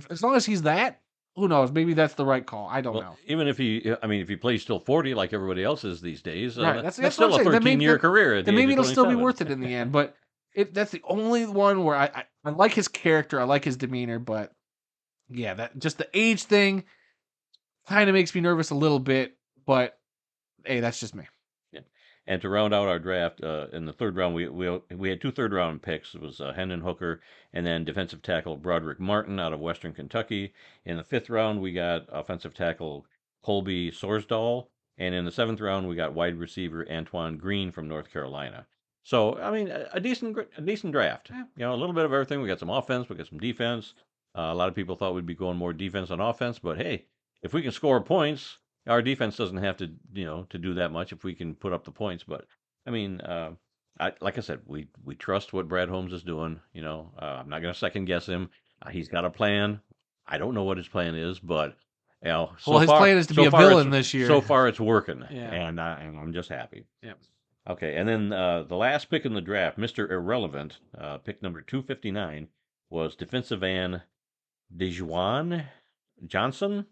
As long as he's that, who knows? Maybe that's the right call. I don't know. Even if he plays till 40 like everybody else is these days, right. That's still a 13-year career. Then maybe it'll still be worth it in the end, but that's the only one where I like his character, I like his demeanor, but yeah, that just the age thing kind of makes me nervous a little bit, but hey, that's just me. Yeah. And to round out our draft, in the third round, we had 2 third-round picks. It was Hendon Hooker and then defensive tackle Broderick Martin out of Western Kentucky. In the 5th round, we got offensive tackle Colby Sorsdahl, and in the 7th round, we got wide receiver Antoine Green from North Carolina. So, a decent draft. Yeah. A little bit of everything. We got some offense. We got some defense. A lot of people thought we'd be going more defense on offense, but hey, if we can score points, our defense doesn't have to, to do that much if we can put up the points. But like I said, we trust what Brad Holmes is doing. I'm not going to second guess him. He's got a plan. I don't know what his plan is, but his plan is to be a villain this year. So far, it's working, yeah. and I'm just happy. Yeah. Okay, and then the last pick in the draft, Mr. Irrelevant, pick number 259, was defensive end Dejuan Johnson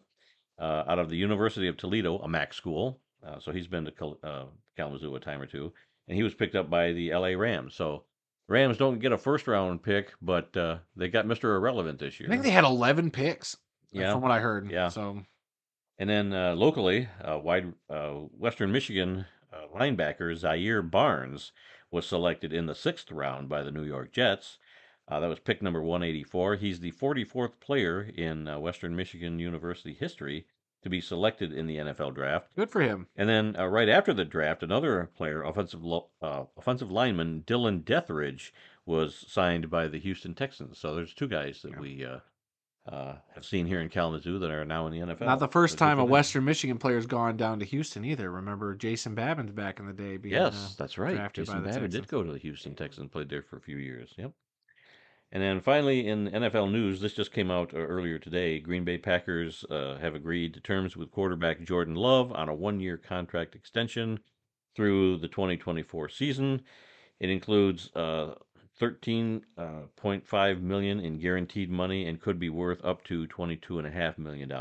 out of the University of Toledo, a MAC school. So he's been to Kalamazoo a time or 2, and he was picked up by the LA Rams. So Rams don't get a first-round pick, but they got Mr. Irrelevant this year. I think they had 11 picks, from what I heard. Yeah. So, and then locally, Western Michigan linebacker Zaire Barnes was selected in the 6th round by the New York Jets. That was pick number 184. He's the 44th player in Western Michigan University history to be selected in the NFL draft. Good for him. And then right after the draft, another player, offensive lineman Dylan Deathridge, was signed by the Houston Texans. So there's two guys that we have seen here in Kalamazoo that are now in the NFL. Not the first So time a Western Michigan player's gone down to Houston either. Remember Jason Babins back in the day being yes, that's right. drafted by Jason the Babbitt Texans. did go to the Houston Texans, played there for a few years. Yep. And then finally, in NFL news, this just came out earlier today. Green Bay Packers have agreed to terms with quarterback Jordan Love on a one-year contract extension through the 2024 season. It includes 13.5 million in guaranteed money and could be worth up to $22.5 million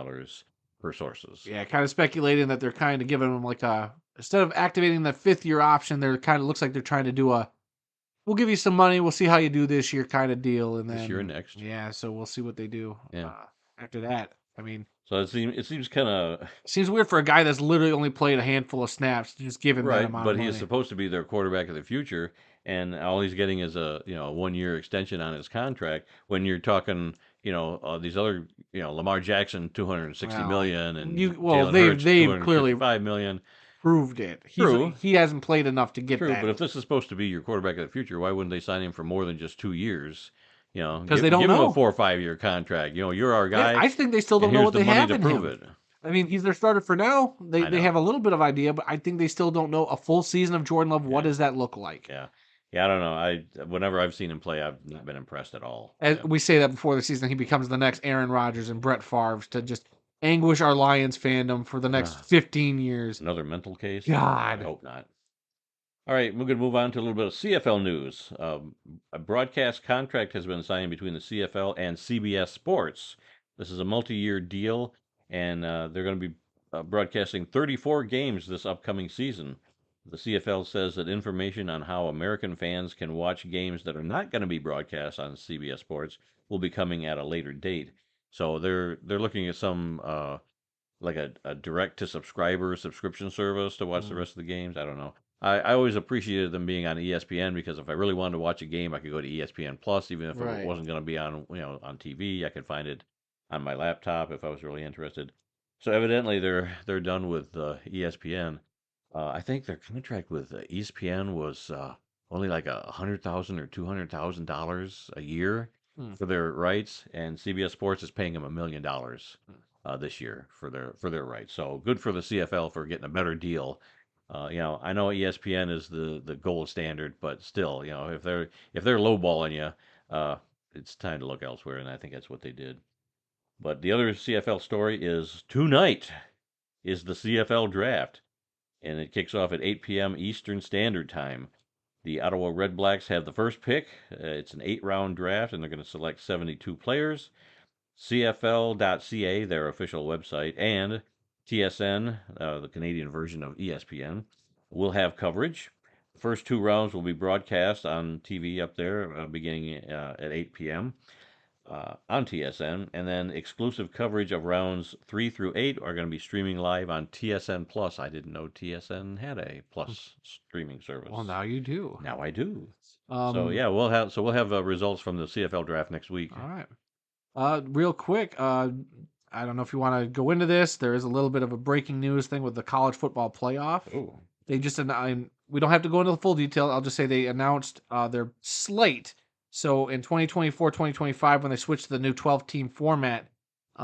per sources. Yeah, kind of speculating that they're kind of giving him like a instead of activating the 5th-year option, they're kind of looks like they're trying to do a we'll give you some money, we'll see how you do this year kind of deal, and then This year and next. Yeah, so we'll see what they do. Yeah. After that. I mean, so it seems kind of seems weird for a guy that's literally only played a handful of snaps to just give him that right, amount but of money. he is supposed to be their quarterback of the future, and all he's getting is a 1-year extension on his contract. When you're talking, these other, Lamar Jackson, 260 million, and Jalen Hurts, they've clearly 255 million. Proved it. True. He hasn't played enough to get True, that. but if this is supposed to be your quarterback of the future, why wouldn't they sign him for more than just 2 years? Because they don't give know. him a 4 or 5 year contract. You're our guy. I think they still don't and know here's what the they money have to in prove him. it. I mean, he's their starter for now. I know. They have a little bit of idea, but I think they still don't know a full season of Jordan Love. What does that look like? Yeah. Yeah, I don't know. Whenever I've seen him play, I've not been impressed at all. As we say that before the season, he becomes the next Aaron Rodgers and Brett Favre to just anguish our Lions fandom for the next 15 years. Another mental case? God. I hope not. All right, we're going to move on to a little bit of CFL news. A broadcast contract has been signed between the CFL and CBS Sports. This is a multi-year deal, and they're going to be broadcasting 34 games this upcoming season. The CFL says that information on how American fans can watch games that are not going to be broadcast on CBS Sports will be coming at a later date. So they're looking at some like a direct to subscriber subscription service to watch the rest of the games. I don't know. I always appreciated them being on ESPN because if I really wanted to watch a game, I could go to ESPN Plus, even if it wasn't going to be on on TV. I could find it on my laptop if I was really interested. So evidently they're done with ESPN. I think their contract with ESPN was only like $100,000 or $200,000 a year for their rights, and CBS Sports is paying them $1 million this year for their rights. So good for the CFL for getting a better deal. I know ESPN is the gold standard, but still, if they're lowballing you, it's time to look elsewhere, and I think that's what they did. But the other CFL story is tonight is the CFL draft, and it kicks off at 8 p.m. Eastern Standard Time. The Ottawa Red Blacks have the first pick. It's an 8-round draft, and they're going to select 72 players. CFL.ca, their official website, and TSN, the Canadian version of ESPN, will have coverage. The first 2 rounds will be broadcast on TV up there beginning at 8 p.m. On TSN, and then exclusive coverage of rounds 3 through 8 are going to be streaming live on TSN Plus. I didn't know TSN had a Plus streaming service. Well, now you do. Now I do. So yeah, we'll have results from the CFL draft next week. All right. Real quick, I don't know if you want to go into this. There is a little bit of a breaking news thing with the college football playoff. Oh. They just we don't have to go into the full detail. I'll just say they announced their slate. So in 2024, 2025, when they switched to the new 12-team format,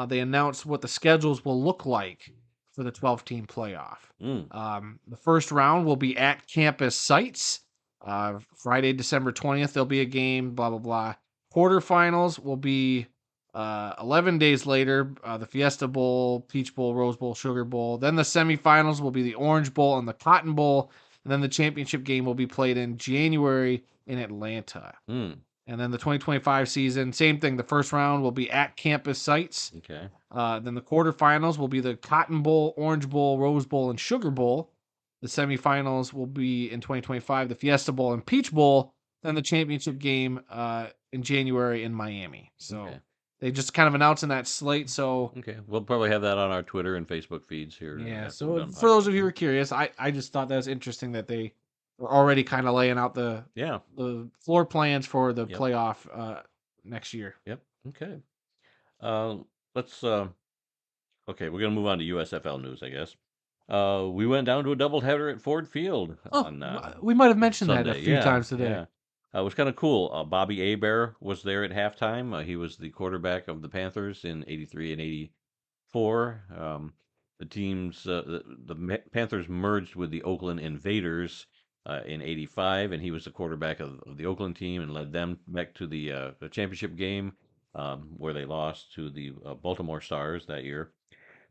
they announced what the schedules will look like for the 12-team playoff. The first round will be at campus sites. Friday, December 20th, there'll be a game, blah, blah, blah. Quarterfinals will be 11 days later, the Fiesta Bowl, Peach Bowl, Rose Bowl, Sugar Bowl. Then the semifinals will be the Orange Bowl and the Cotton Bowl. And then the championship game will be played in January in Atlanta. And then the 2025 season, same thing. The first round will be at campus sites. Okay. Then the quarterfinals will be the Cotton Bowl, Orange Bowl, Rose Bowl, and Sugar Bowl. The semifinals will be in 2025, the Fiesta Bowl and Peach Bowl. Then the championship game in January in Miami. So they just kind of announcing that slate. So we'll probably have that on our Twitter and Facebook feeds here. Yeah. So for those of you who are curious, I just thought that was interesting that they we're already kind of laying out the Yeah. floor plans for the Yep. playoff next year. Yep. Okay. Uh, let's. Okay, we're gonna move on to USFL news, I guess. We went down to a doubleheader at Ford Field Oh, on we might have mentioned that a Sunday. few Yeah, times today. yeah. It was kind of cool. Bobby Abear was there at halftime. He was the quarterback of the Panthers in '83 and '84. The teams, Panthers merged with the Oakland Invaders in '85, and he was the quarterback of the Oakland team and led them back to the championship game where they lost to the Baltimore Stars that year.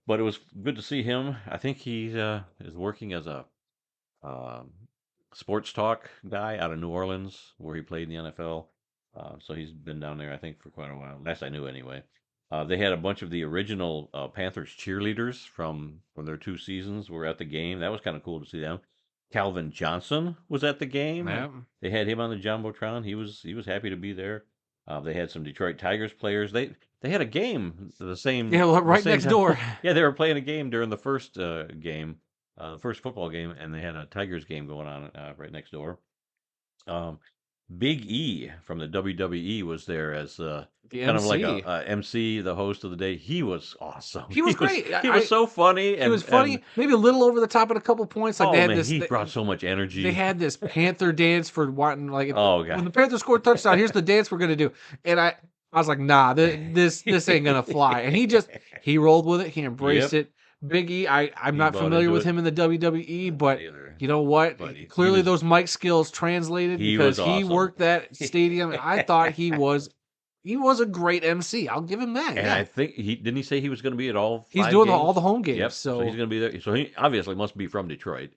But it was good to see him. I think he is working as a um, sports talk guy out of New Orleans, where he played in the NFL. So he's been down there, I think, for quite a while. Last I knew, anyway. They had a bunch of the original Panthers cheerleaders from their 2 seasons were at the game. That was kind of cool to see them. Calvin Johnson was at the game. Yeah. They had him on the jumbotron. He was happy to be there. They had some Detroit Tigers players. They had a game Yeah, well, the right same next time. door. Yeah, they were playing a game during the first game, the first football game, and they had a Tigers game going on right next door. Um, Big E from the WWE was there as The kind of like MC. a MC, the host of the day. He was awesome. He was great. He was so funny He was and funny, maybe a little over the top at a couple points. Like they oh had man, this. he brought so much energy. They had this Panther dance for wanting like Oh when god, the Panthers scored a touchdown. Here's the dance we're gonna do, and I was like, nah, this ain't gonna fly. And he rolled with it. He embraced Yep. it. Big E, I'm He not bought familiar into with it. him in the WWE, but Either. you know what? But he Clearly was those mic skills translated he because was he awesome. worked that stadium. And I thought he was a great MC. I'll give him that. And Yeah. I think he say he was going to be at all He's 5 doing games? all the home games. Yep. So he's going to be there. So he obviously must be from Detroit.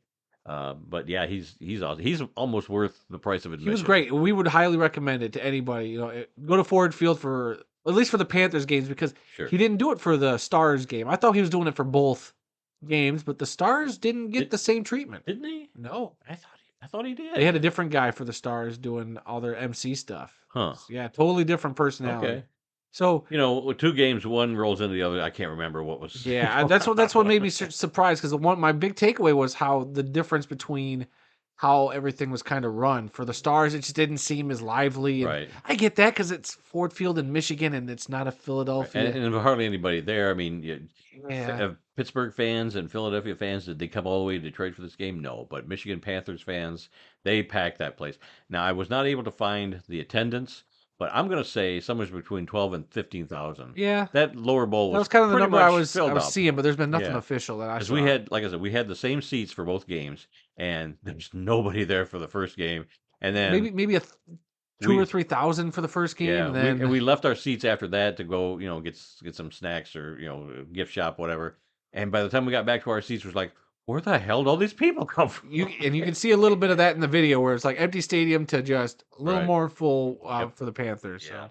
But yeah, he's awesome. He's almost worth the price of admission. He was great. We would highly recommend it to anybody. Go to Ford Field for at least for the Panthers games because Sure. he didn't do it for the Stars game. I thought he was doing it for both games, but the Stars didn't get the same treatment. Didn't he? No, I thought he did. they had a different guy for the Stars doing all their MC stuff. Huh. Yeah, totally different personality. Okay. So With 2 games, one rolls into the other. I can't remember what was. yeah, that's what made me surprised because my big takeaway was how the difference between how everything was kind of run for the Stars. It just didn't seem as lively. And Right. I get that because it's Ford Field in Michigan and it's not a Philadelphia. And hardly anybody there. I mean, Yeah. Pittsburgh fans and Philadelphia fans, did they come all the way to Detroit for this game? No. But Michigan Panthers fans, they packed that place. Now, I was not able to find the attendance, but I'm going to say somewhere between 12 and 15,000. Yeah. That lower bowl That was kind of the pretty number I much was filled up. seeing, but there's been nothing Yeah. official that I Because saw. we had, like I said, we had the same seats for both games, and there's nobody there for the first game. And then maybe a 2,000 we- or 3,000 for the first game. yeah, and then we left our seats after that to go, get some snacks or gift shop, whatever. And by the time we got back to our seats, it was like, where the hell did all these people come from? you can see a little bit of that in the video where it's like empty stadium to just a little Right. more full Yep. for the Panthers. So. Yeah.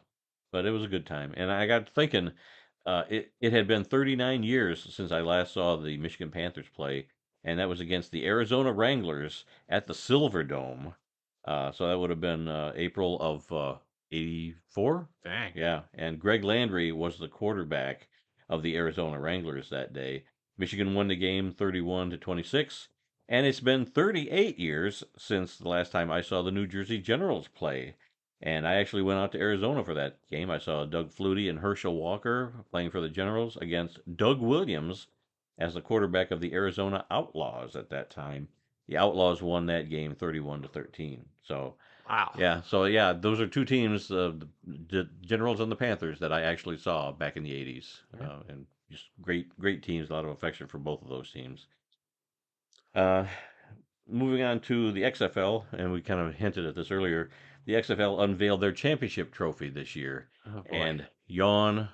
But it was a good time, and I got thinking, it had been 39 years since I last saw the Michigan Panthers play, and that was against the Arizona Wranglers at the Silver Dome. So that would have been April of '84. Dang. Yeah, and Greg Landry was the quarterback of the Arizona Wranglers that day. Michigan won the game 31-26, and it's been 38 years since the last time I saw the New Jersey Generals play. And I actually went out to Arizona for that game. I saw Doug Flutie and Herschel Walker playing for the Generals against Doug Williams as the quarterback of the Arizona Outlaws at that time. The Outlaws won that game 31-13. So Wow. yeah, those are 2 teams, the Generals and the Panthers, that I actually saw back in the '80s, and just great teams. A lot of affection for both of those teams. Moving on to the XFL, and we kind of hinted at this earlier. The XFL unveiled their championship trophy this year, Oh, boy. and yawn,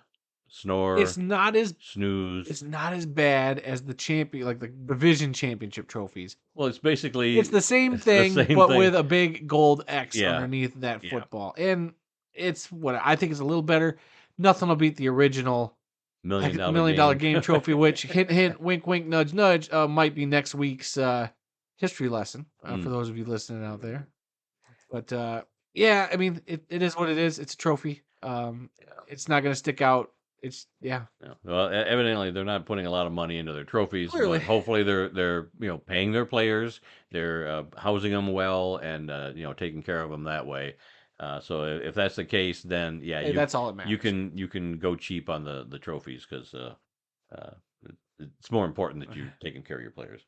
snore, It's not as snooze. bad as the champion, like the division championship trophies. Well, it's basically It's the same it's the thing, same but thing. with a big gold X Yeah. underneath that Yeah. football. And it's what I think is a little better. Nothing will beat the original $1 million million game trophy, which hint, hint, wink, wink, nudge, nudge, might be next week's history lesson for those of you listening out there. But yeah, I mean, it is what it is. It's a trophy. It's not going to stick out It's yeah, Yeah. Well, evidently they're not putting a lot of money into their trophies, clearly. but hopefully they're paying their players, they're housing them well, and taking care of them that way. So if that's the case, then yeah, Hey, that's all that you matters. can go cheap on the trophies because uh, it's more important that you're taking care of your players.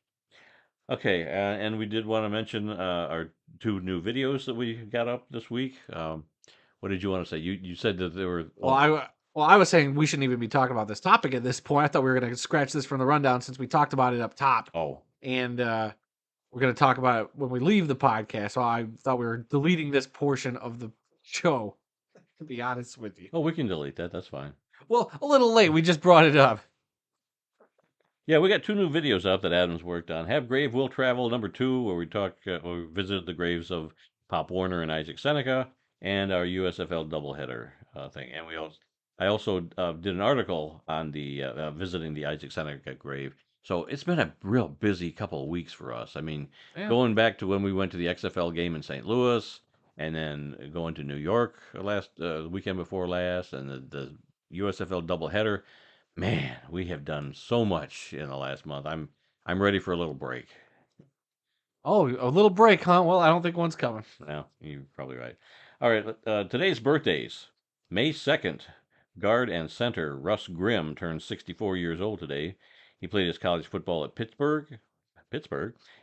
Okay, and we did want to mention our two new videos that we got up this week. What did you want to say? You said that there were. Well, I was saying we shouldn't even be talking about this topic at this point. I thought we were going to scratch this from the rundown since we talked about it up top, Oh, and we're going to talk about it when we leave the podcast. So I thought we were deleting this portion of the show. To be honest with you, oh, we can delete that. That's fine. well, a little late. We just brought it up. Yeah, we got two new videos up that Adam's worked on. Have Grave Will Travel #2, where we visited the graves of Pop Warner and Isaac Seneca, and our USFL doubleheader thing. And I also did an article on the visiting the Isaac Seneca grave. So it's been a real busy couple of weeks for us. I mean, Yeah. going back to when we went to the XFL game in St. Louis, and then going to New York last weekend before last, and the USFL doubleheader. Man, we have done so much in the last month. I'm ready for a little break. Oh, a little break, huh? Well, I don't think one's coming. No, you're probably right. All right, today's birthdays. May 2nd, guard and center Russ Grimm turns 64 years old today. He played his college football at Pittsburgh,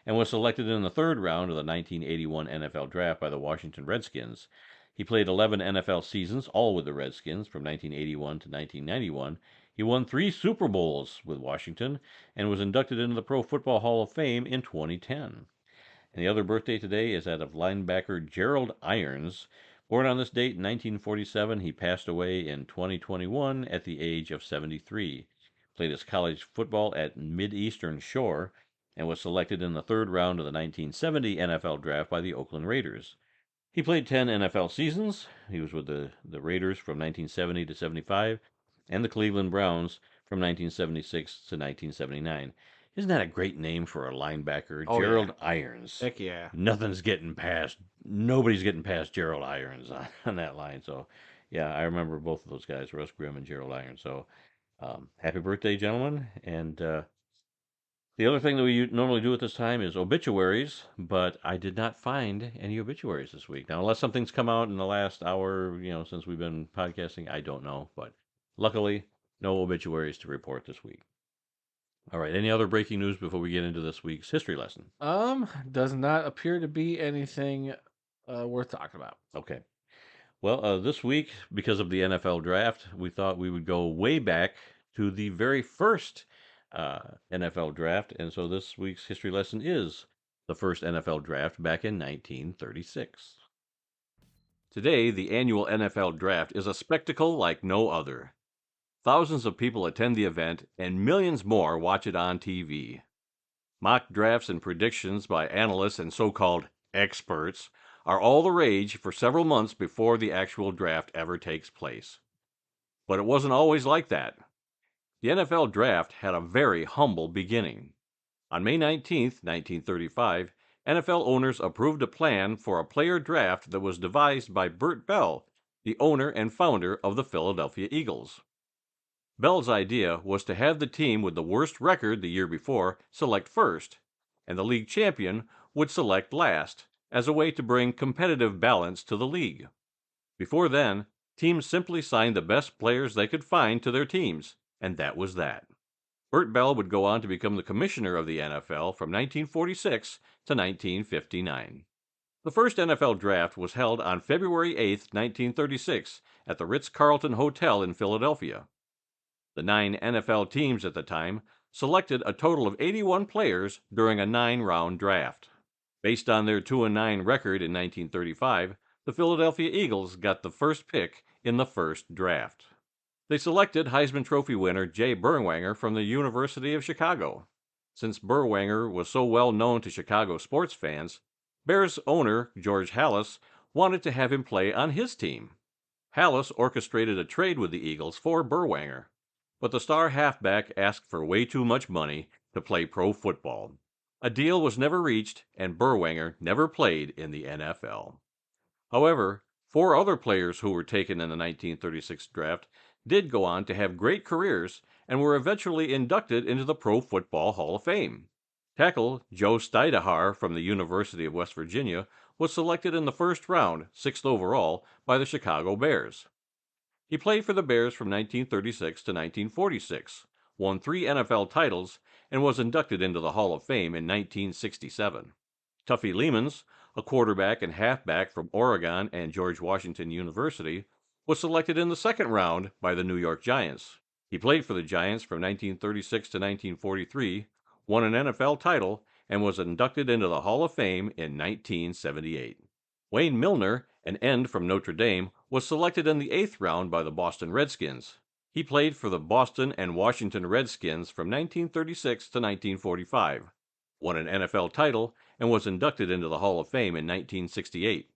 and was selected in the third round of the 1981 NFL Draft by the Washington Redskins. He played 11 NFL seasons, all with the Redskins, from 1981 to 1991. He won 3 Super Bowls with Washington and was inducted into the Pro Football Hall of Fame in 2010. And the other birthday today is that of linebacker Gerald Irons. Born on this date in 1947, he passed away in 2021 at the age of 73. Played his college football at Mid-Eastern Shore and was selected in the third round of the 1970 NFL Draft by the Oakland Raiders. He played 10 NFL seasons. He was with the Raiders from 1970 to 75 and the Cleveland Browns from 1976 to 1979. Isn't that a great name for a linebacker? Oh, Gerald yeah. Irons. Heck yeah. Nobody's getting past Gerald Irons on that line. So, yeah, I remember both of those guys, Russ Grimm and Gerald Irons. So, happy birthday, gentlemen. And the other thing that we normally do at this time is obituaries, but I did not find any obituaries this week. Now, unless something's come out in the last hour, since we've been podcasting, I don't know. But luckily, no obituaries to report this week. All right, any other breaking news before we get into this week's history lesson? Does not appear to be anything worth talking about. Okay. Well, this week, because of the NFL draft, we thought we would go way back to the very first NFL draft. And so this week's history lesson is the first NFL draft back in 1936. Today, the annual NFL draft is a spectacle like no other. Thousands of people attend the event, and millions more watch it on TV. Mock drafts and predictions by analysts and so-called experts are all the rage for several months before the actual draft ever takes place. But it wasn't always like that. The NFL draft had a very humble beginning. On May 19, 1935, NFL owners approved a plan for a player draft that was devised by Bert Bell, the owner and founder of the Philadelphia Eagles. Bell's idea was to have the team with the worst record the year before select first, and the league champion would select last, as a way to bring competitive balance to the league. Before then, teams simply signed the best players they could find to their teams, and that was that. Bert Bell would go on to become the commissioner of the NFL from 1946 to 1959. The first NFL draft was held on February 8, 1936, at the Ritz-Carlton Hotel in Philadelphia. The 9 NFL teams at the time selected a total of 81 players during a 9-round draft. Based on their 2-9 record in 1935, the Philadelphia Eagles got the first pick in the first draft. They selected Heisman Trophy winner Jay Berwanger from the University of Chicago. Since Berwanger was so well known to Chicago sports fans, Bears owner George Halas wanted to have him play on his team. Halas orchestrated a trade with the Eagles for Berwanger, but the star halfback asked for way too much money to play pro football. A deal was never reached, and Berwanger never played in the NFL. However, 4 other players who were taken in the 1936 draft did go on to have great careers and were eventually inducted into the Pro Football Hall of Fame. Tackle Joe Stidehar from the University of West Virginia was selected in the first round, 6th overall, by the Chicago Bears. He played for the Bears from 1936 to 1946, won 3 NFL titles, and was inducted into the Hall of Fame in 1967. Tuffy Lemons, a quarterback and halfback from Oregon and George Washington University, was selected in the second round by the New York Giants. He played for the Giants from 1936 to 1943, won an NFL title, and was inducted into the Hall of Fame in 1978. Wayne Milner, an end from Notre Dame, was selected in the 8th round by the Boston Redskins. He played for the Boston and Washington Redskins from 1936 to 1945, won an NFL title, and was inducted into the Hall of Fame in 1968.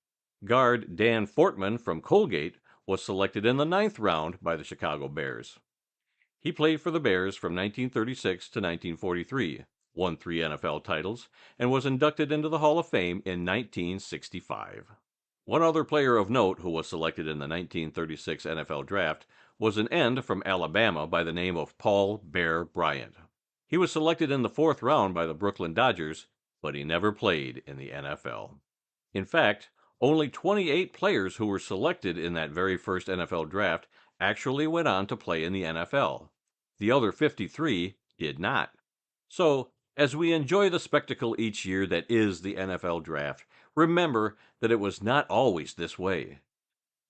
Guard Dan Fortman from Colgate was selected in the 9th round by the Chicago Bears. He played for the Bears from 1936 to 1943, won 3 NFL titles, and was inducted into the Hall of Fame in 1965. One other player of note who was selected in the 1936 NFL Draft was an end from Alabama by the name of Paul Bear Bryant. He was selected in the 4th round by the Brooklyn Dodgers, but he never played in the NFL. In fact, only 28 players who were selected in that very first NFL Draft actually went on to play in the NFL. The other 53 did not. So, as we enjoy the spectacle each year that is the NFL Draft, remember that it was not always this way.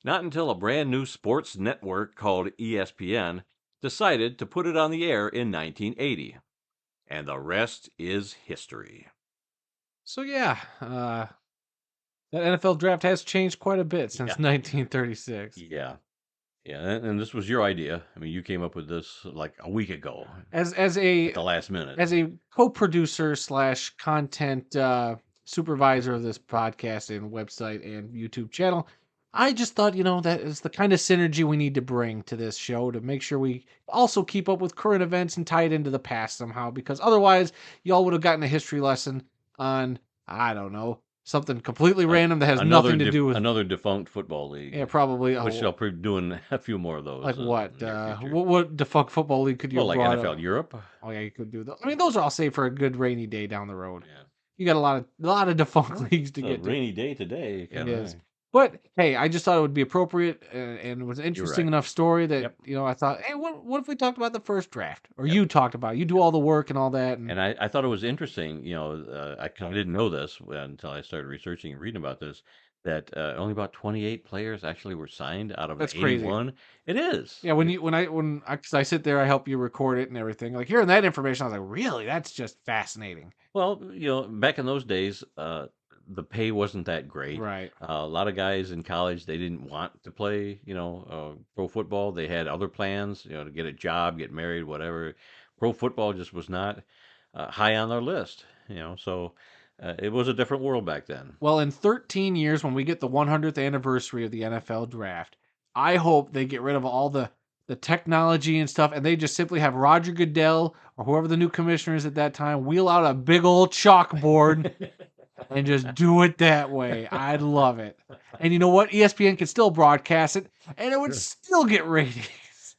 Not until a brand new sports network called ESPN decided to put it on the air in 1980. And the rest is history. So yeah, that NFL draft has changed quite a bit since 1936. Yeah. Yeah, and this was your idea. I mean, you came up with this like a week ago As at the last minute. a co-producer slash content supervisor of this podcast and website and YouTube channel, I just thought, that is the kind of synergy we need to bring to this show to make sure we also keep up with current events and tie it into the past somehow, because otherwise y'all would have gotten a history lesson on, I don't know, something completely random that has nothing to do with another defunct football league. Yeah, probably. Which I'll be doing a few more of those. Like what? In the near future. What defunct football league could you Well, have like brought NFL up? Europe. Oh yeah, you could do those. I mean, those are all saved for a good rainy day down the road. Yeah. You got a lot of defunct leagues to It's get a to. rainy day today. It is. But hey, I just thought it would be appropriate, and it was an You're interesting right. enough story that Yep. I thought, hey, what if we talked about the first draft, or you talked about it. You do all the work and all that, And I thought it was interesting. I didn't know this until I started researching and reading about this. That only about 28 players actually were signed out of That's crazy. 81. It is. Yeah, because I sit there, I help you record it and everything. Like hearing that information, I was like, really? That's just fascinating. Well, back in those days, the pay wasn't that great. Right. A lot of guys in college, they didn't want to play, pro football. They had other plans, to get a job, get married, whatever. Pro football just was not high on their list, so it was a different world back then. Well, in 13 years, when we get the 100th anniversary of the NFL draft, I hope they get rid of all the technology and stuff, and they just simply have Roger Goodell or whoever the new commissioner is at that time wheel out a big old chalkboard and just do it that way. I'd love it. And you know what? ESPN could still broadcast it, and it would still get ratings.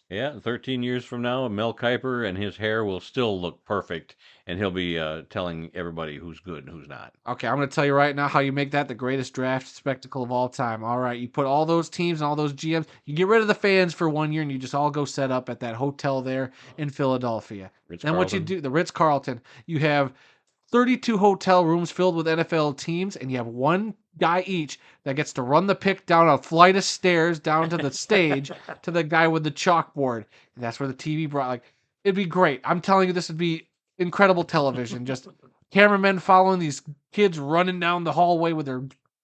Yeah, 13 years from now, Mel Kiper and his hair will still look perfect, and he'll be telling everybody who's good and who's not. Okay, I'm going to tell you right now how you make that the greatest draft spectacle of all time. All right, you put all those teams and all those GMs, you get rid of the fans for 1 year, and you just all go set up at that hotel there in Philadelphia. Then what you do, the Ritz-Carlton, you have 32 hotel rooms filled with NFL teams, and you have one guy each that gets to run the pick down a flight of stairs down to the stage to the guy with the chalkboard. And that's where the TV brought, it'd be great. I'm telling you, this would be incredible television. Just cameramen following these kids running down the hallway with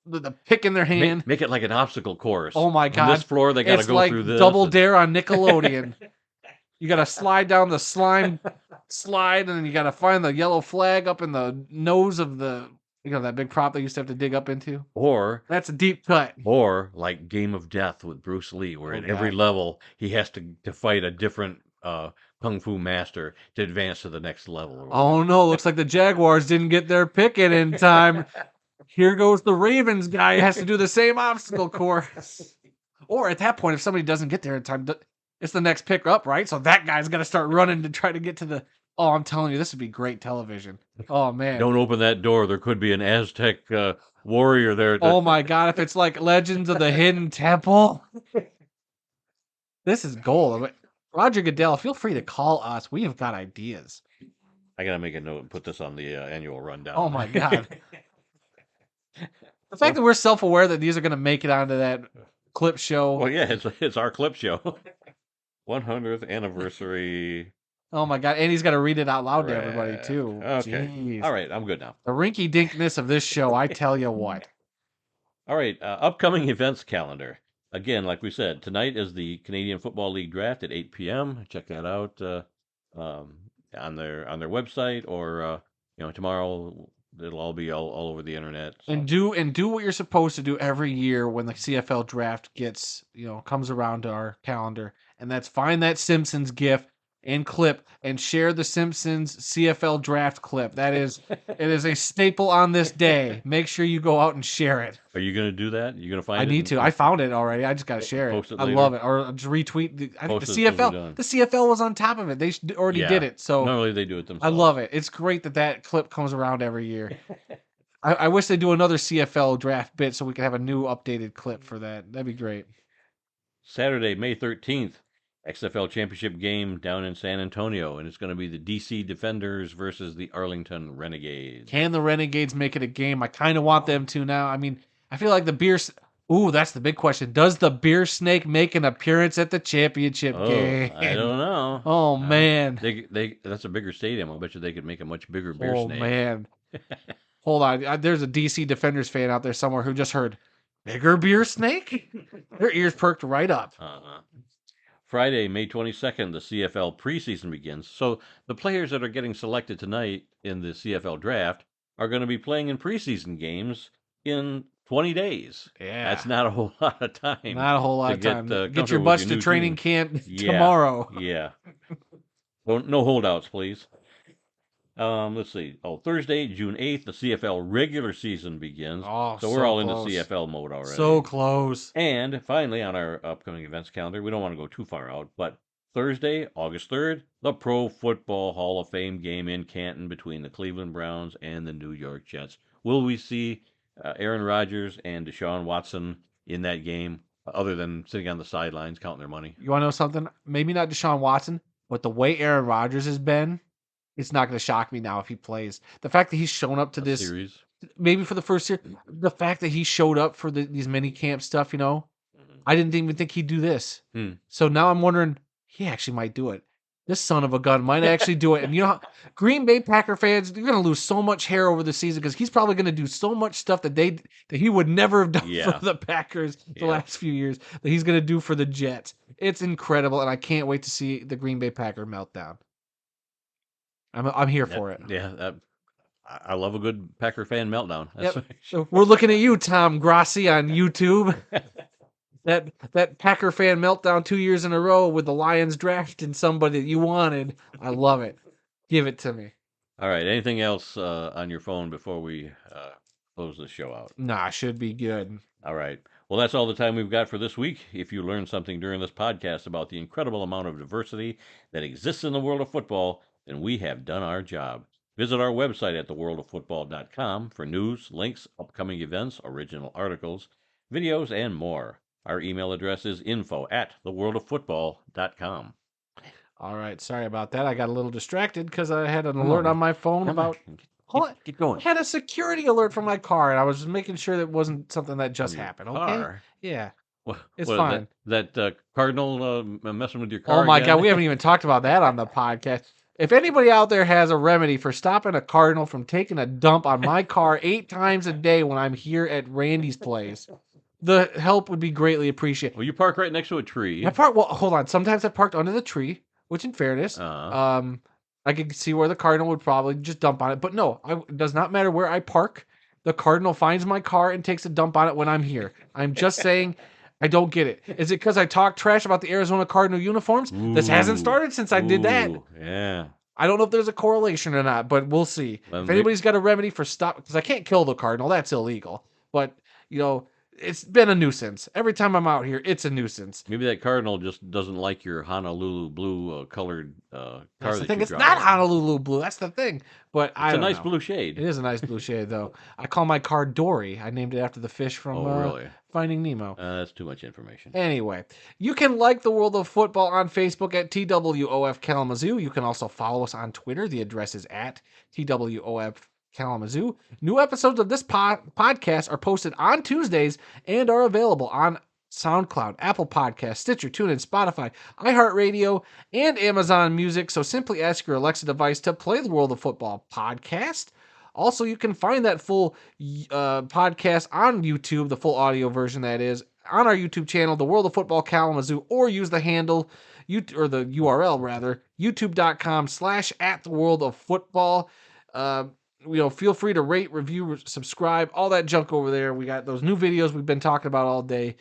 the pick in their hand. Make it like an obstacle course. Oh my God. On this floor, they got to go like through this. Double Dare on Nickelodeon. You got to slide down the slime slide, and then you got to find the yellow flag up in the nose of that big prop they used to have to dig up into. Or that's a deep cut. Or like Game of Death with Bruce Lee, where at every level he has to fight a different kung fu master to advance to the next level. Oh no, looks like the Jaguars didn't get their pick in time. Here goes the Ravens guy, has to do the same obstacle course. Or at that point, if somebody doesn't get there in time, It's the next pick up, right? So that guy's got to start running to try to get to the. Oh, I'm telling you, this would be great television. Oh man. Don't open that door. There could be an Aztec warrior there. Oh my God, if it's like Legends of the Hidden Temple, this is gold. Roger Goodell, feel free to call us. We have got ideas. I gotta make a note and put this on the annual rundown. Oh my God. The fact that we're self-aware that these are going to make it onto that clip show. Well, yeah, it's our clip show. 100th anniversary. Oh my God. And he's got to read it out loud to everybody too. Okay. Jeez. All right, I'm good now. The rinky-dinkness of this show, I tell you what. All right, upcoming events calendar. Again, like we said, tonight is the Canadian Football League draft at 8 p.m. Check that out on their website, or tomorrow it'll all be all over the internet. So. And do what you're supposed to do every year when the CFL draft comes around to our calendar, and that's find that Simpsons GIF and clip and share the Simpsons CFL draft clip. It is a staple on this day. Make sure you go out and share it. Are you going to do that? You're going to find it? I need to. I found it already. I just got to share it. Post it I later? love it. Or just retweet. I think Post the it as soon as we're CFL. done. The CFL was on top of it. They already did it. So normally they do it themselves. I love it. It's great that clip comes around every year. I wish they do another CFL draft bit so we could have a new updated clip for that. That'd be great. Saturday, May 13th, XFL Championship game down in San Antonio, and it's going to be the DC Defenders versus the Arlington Renegades. Can the Renegades make it a game? I kind of want them to now. I mean, I feel like the beer. Ooh, that's the big question. Does the beer snake make an appearance at the championship game? I don't know. Oh man, that's a bigger stadium. I bet you they could make a much bigger beer snake. Oh man. Hold on. There's a DC Defenders fan out there somewhere who just heard bigger beer snake. Their ears perked right up. Friday, May 22nd, the CFL preseason begins. So the players that are getting selected tonight in the CFL draft are going to be playing in preseason games in 20 days. Yeah. That's not a whole lot of time. Not a whole lot of time. Get your comfortable butts with to new training team. camp tomorrow. Yeah. No holdouts, please. Let's see. Thursday, June 8th, the CFL regular season begins. Oh, so we're all close. into CFL mode already. So close. And finally, on our upcoming events calendar, we don't want to go too far out, but Thursday, August 3rd, the Pro Football Hall of Fame game in Canton between the Cleveland Browns and the New York Jets. Will we see Aaron Rodgers and Deshaun Watson in that game, other than sitting on the sidelines counting their money? You want to know something? Maybe not Deshaun Watson, but the way Aaron Rodgers has been, it's not going to shock me now if he plays. The fact that he's shown up to this series, maybe for the first year, the fact that he showed up for these mini camp stuff, I didn't even think he'd do this. So now I'm wondering, he actually might do it. This son of a gun might actually do it. And Green Bay Packer fans, you're going to lose so much hair over the season because he's probably going to do so much stuff that he would never have done for the Packers the last few years that he's going to do for the Jets. It's incredible, and I can't wait to see the Green Bay Packer meltdown. I'm here for it. Yeah, I love a good Packer fan meltdown. So we're looking at you, Tom Grassi, on YouTube. that Packer fan meltdown 2 years in a row with the Lions drafting somebody that you wanted. I love it. Give it to me. All right. Anything else on your phone before we close the show out? Nah, should be good. All right. Well, that's all the time we've got for this week. If you learned something during this podcast about the incredible amount of diversity that exists in the world of football, then we have done our job. Visit our website at theworldoffootball.com for news, links, upcoming events, original articles, videos, and more. Our email address is info@theworldoffootball.com. All right. Sorry about that. I got a little distracted because I had an alert on my phone about... Get going. I had a security alert from my car, and I was just making sure that wasn't something that just happened. Okay? Car? Yeah. It's what, fine. That Cardinal messing with your car Oh, my again? God. We haven't even talked about that on the podcast. If anybody out there has a remedy for stopping a Cardinal from taking a dump on my car 8 times a day when I'm here at Randy's place, the help would be greatly appreciated. Well, you park right next to a tree. Hold on. Sometimes I parked under the tree, which in fairness, I could see where the Cardinal would probably just dump on it. But no, it does not matter where I park. The Cardinal finds my car and takes a dump on it when I'm here. I'm just saying... I don't get it. Is it because I talk trash about the Arizona Cardinal uniforms? This hasn't started since I did that. Yeah. I don't know if there's a correlation or not, but we'll see. If anybody's got a remedy for stop, because I can't kill the Cardinal, that's illegal. But, It's been a nuisance. Every time I'm out here, it's a nuisance. Maybe that Cardinal just doesn't like your Honolulu blue colored That's car the that thing. you It's drive not around. Honolulu blue. That's the thing. But It's I a don't nice know. blue It shade. is a nice blue shade, though. I call my car Dory. I named it after the fish from Oh, really? Finding Nemo. That's too much information. Anyway, you can like the World of Football on Facebook at TWOF Kalamazoo. You can also follow us on Twitter. The address is at TWOF Kalamazoo. New episodes of this podcast are posted on Tuesdays and are available on SoundCloud, Apple Podcasts, Stitcher, TuneIn, Spotify, iHeartRadio, and Amazon Music. So simply ask your Alexa device to play the World of Football podcast. Also, you can find that full podcast on YouTube, the full audio version that is, on our YouTube channel, The World of Football Kalamazoo, or use the handle, or the URL rather, youtube.com/at the World of Football. Feel free to rate, review, subscribe, all that junk over there. We got those new videos we've been talking about all day.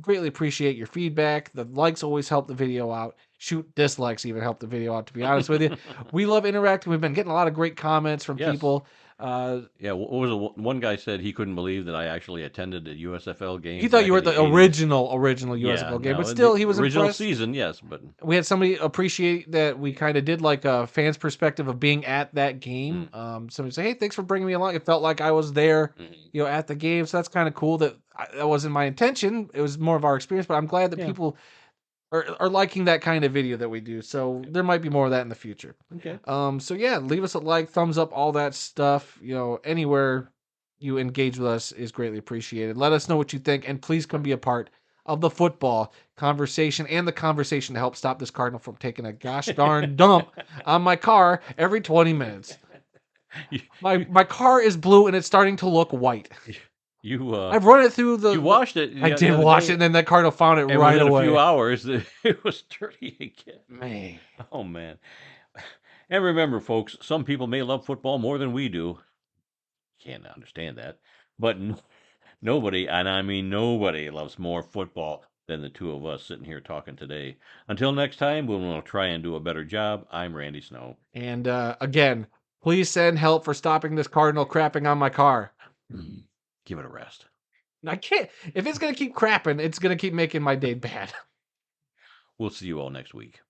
Greatly appreciate your feedback. The likes always help the video out. Shoot, dislikes even help the video out, to be honest with you. We love interacting. We've been getting a lot of great comments from Yes. people. Yeah, what was it? One guy said he couldn't believe that I actually attended a USFL game. He thought you were back at in the 80s. original USFL game, no, but in still, the he was original impressed. season, yes, but We had somebody appreciate that we kind of did like a fan's perspective of being at that game. Somebody say, "Hey, thanks for bringing me along." It felt like I was there, at the game. So that's kind of cool. That wasn't my intention. It was more of our experience. But I'm glad that Yeah. people are liking that kind of video that we do. So there might be more of that in the future. okay. So yeah, leave us a like, thumbs up, all that stuff. Anywhere you engage with us is greatly appreciated. Let us know what you think, and please come be a part of the football conversation and the conversation to help stop this Cardinal from taking a gosh darn dump on my car every 20 minutes. My car is blue and it's starting to look white. I've run it through the. You washed it. I did wash it, and then that Cardinal found it and right within away. a few hours, it was dirty again. Man. Oh man. And remember, folks, some people may love football more than we do. Can't understand that, but nobody, and I mean nobody, loves more football than the two of us sitting here talking today. Until next time, we'll try and do a better job. I'm Randy Snow. And again, please send help for stopping this Cardinal crapping on my car. Give it a rest. I can't. If it's going to keep crapping, it's going to keep making my day bad. We'll see you all next week.